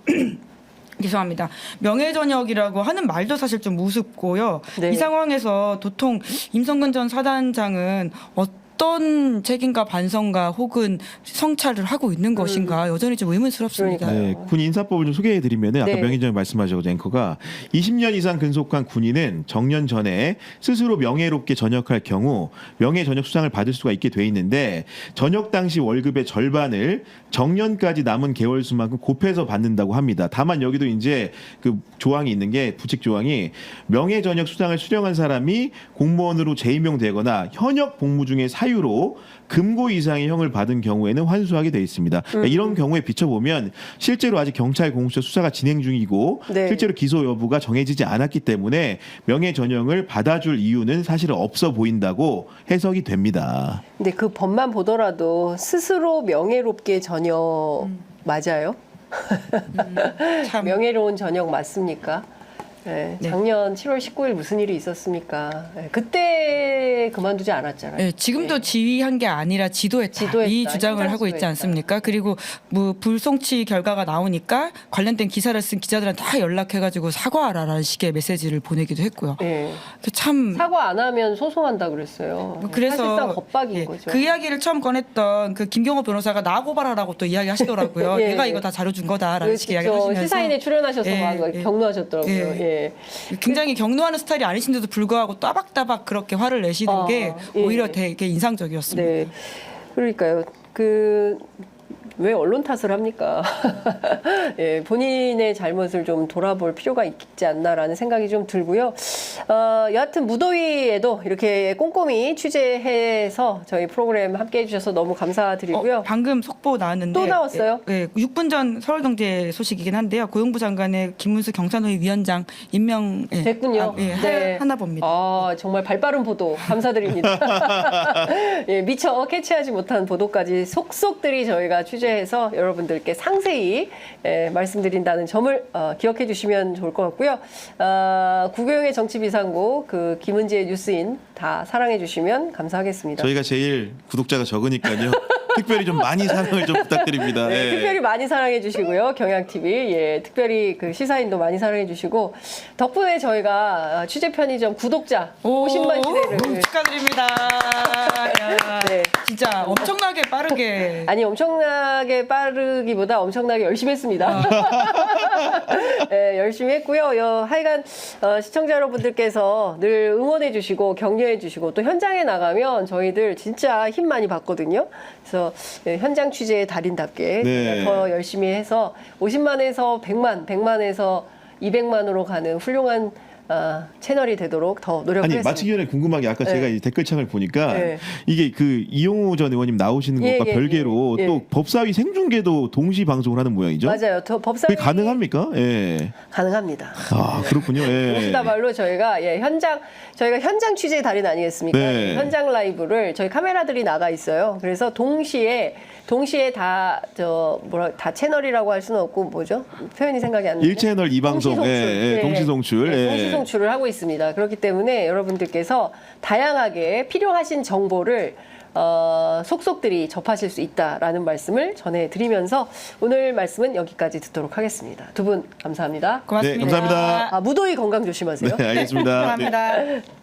죄송합니다. 명예전역이라고 하는 말도 사실 좀 우습고요. 네. 이 상황에서 도통 임성근 전 사단장은 어떤 책임과 반성과 혹은 성찰을 하고 있는 것인가 여전히 좀 의문스럽습니다. 그러니까요. 네, 군 인사법을 좀 소개해드리면 아까 네. 명예전역 말씀하셨죠, 앵커가 20년 이상 근속한 군인은 정년 전에 스스로 명예롭게 전역할 경우 명예전역 수당을 받을 수가 있게 돼 있는데 전역 당시 월급의 절반을 정년까지 남은 개월 수만큼 곱해서 받는다고 합니다. 다만 여기도 이제 그 조항이 있는 게 부칙 조항이 명예전역 수당을 수령한 사람이 공무원으로 재임용되거나 현역 복무 중에 사유 사유로 금고 이상의 형을 받은 경우에는 환수하게 돼 있습니다. 그러니까 이런 경우에 비춰보면 실제로 아직 경찰 공수처 수사가 진행 중이고 네. 실제로 기소 여부가 정해지지 않았기 때문에 명예 전형을 받아줄 이유는 사실은 없어 보인다고 해석이 됩니다. 근데 그 법만 보더라도 스스로 명예롭게 전역 맞아요? 참 명예로운 전역 맞습니까? 네, 네. 작년 7월 19일 무슨 일이 있었습니까? 네, 그때 그만두지 않았잖아요. 네, 지금도 지휘한 게 아니라 지도했다. 지도했다. 이 주장을 현장 하고 있지 지도했다. 않습니까? 그리고 뭐 불송치 결과가 나오니까 관련된 기사를 쓴 기자들한테 다 연락해가지고 사과하라라는 식의 메시지를 보내기도 했고요. 네. 참 사과 안 하면 소송한다 그랬어요. 그래서 사실상 겁박인 예, 거죠. 그 이야기를 처음 꺼냈던 그 김경호 변호사가 나 고발하라고 또 이야기하시더라고요. 예, 내가 예. 이거 다 자료 준 거다라는 식의 그렇죠. 이야기하시면서 시사인에 출연하셔서 예, 막 예. 격노하셨더라고요. 예. 예. 굉장히 격노하는 스타일이 아니신데도 불구하고 따박따박 그렇게 화를 내시는 게 예. 오히려 되게 인상적이었습니다. 네. 그러니까요. 왜 언론 탓을 합니까? 예, 본인의 잘못을 좀 돌아볼 필요가 있지 않나라는 생각이 좀 들고요. 여하튼 무더위에도 이렇게 꼼꼼히 취재해서 저희 프로그램 함께 해주셔서 너무 감사드리고요. 방금 속보 나왔는데 또 나왔어요? 예, 6분 전 서울경제 소식이긴 한데요. 고용부 장관의 김문수 경산호위 위원장 임명 됐군요. 네. 하나 봅니다. 정말 발빠른 보도 감사드립니다. 예, 미처 캐치하지 못한 보도까지 속속들이 저희가 취재해서 여러분들께 상세히 말씀드린다는 점을 기억해 주시면 좋을 것 같고요. 구교영의 정치비상고 김은지의 뉴스인 다 사랑해 주시면 감사하겠습니다. 저희가 제일 구독자가 적으니까요. 특별히 좀 많이 사랑을 좀 부탁드립니다. 네, 예. 특별히 많이 사랑해 주시고요. 경향TV. 예, 특별히 시사인도 많이 사랑해 주시고 덕분에 저희가 취재 편의점 구독자 50만 시대를 축하드립니다. 야, 네. 진짜 엄청나게 빠르게 아니 엄청나게 빠르기보다 엄청나게 열심히 했습니다. 네, 열심히 했고요. 하여간 시청자 여러분들께서 늘 응원해 주시고 격려해 주시고 또 현장에 나가면 저희들 진짜 힘 많이 받거든요. 그래서 현장 취재의 달인답게 네. 더 열심히 해서 50만에서 100만, 100만에서 200만으로 가는 훌륭한 채널이 되도록 더 아니 노력하겠습니다. 마치기 전에 궁금한 게 아까 제가 이 댓글창을 보니까 네. 이게 이용우 전 의원님 나오시는 것과 예, 별개로 예. 또 법사위 생중계도 동시 방송을 하는 모양이죠? 맞아요. 법사위 그게 가능합니까? 예. 가능합니다. 아 그렇군요. 예. 무엇이다말로 저희가 현장 취재 달인 아니겠습니까? 네. 현장 라이브를 저희 카메라들이 나가 있어요. 그래서 동시에 다 채널이라고 할 수는 없고 뭐죠? 표현이 생각이 안 나네. 1채널 2방송 동시 송출. 예. 동시 송출을 하고 있습니다. 그렇기 때문에 여러분들께서 다양하게 필요하신 정보를 속속들이 접하실 수 있다라는 말씀을 전해드리면서 오늘 말씀은 여기까지 듣도록 하겠습니다. 두 분 감사합니다. 고맙습니다. 네, 감사합니다. 무더위 건강 조심하세요. 네, 알겠습니다. 네. 감사합니다.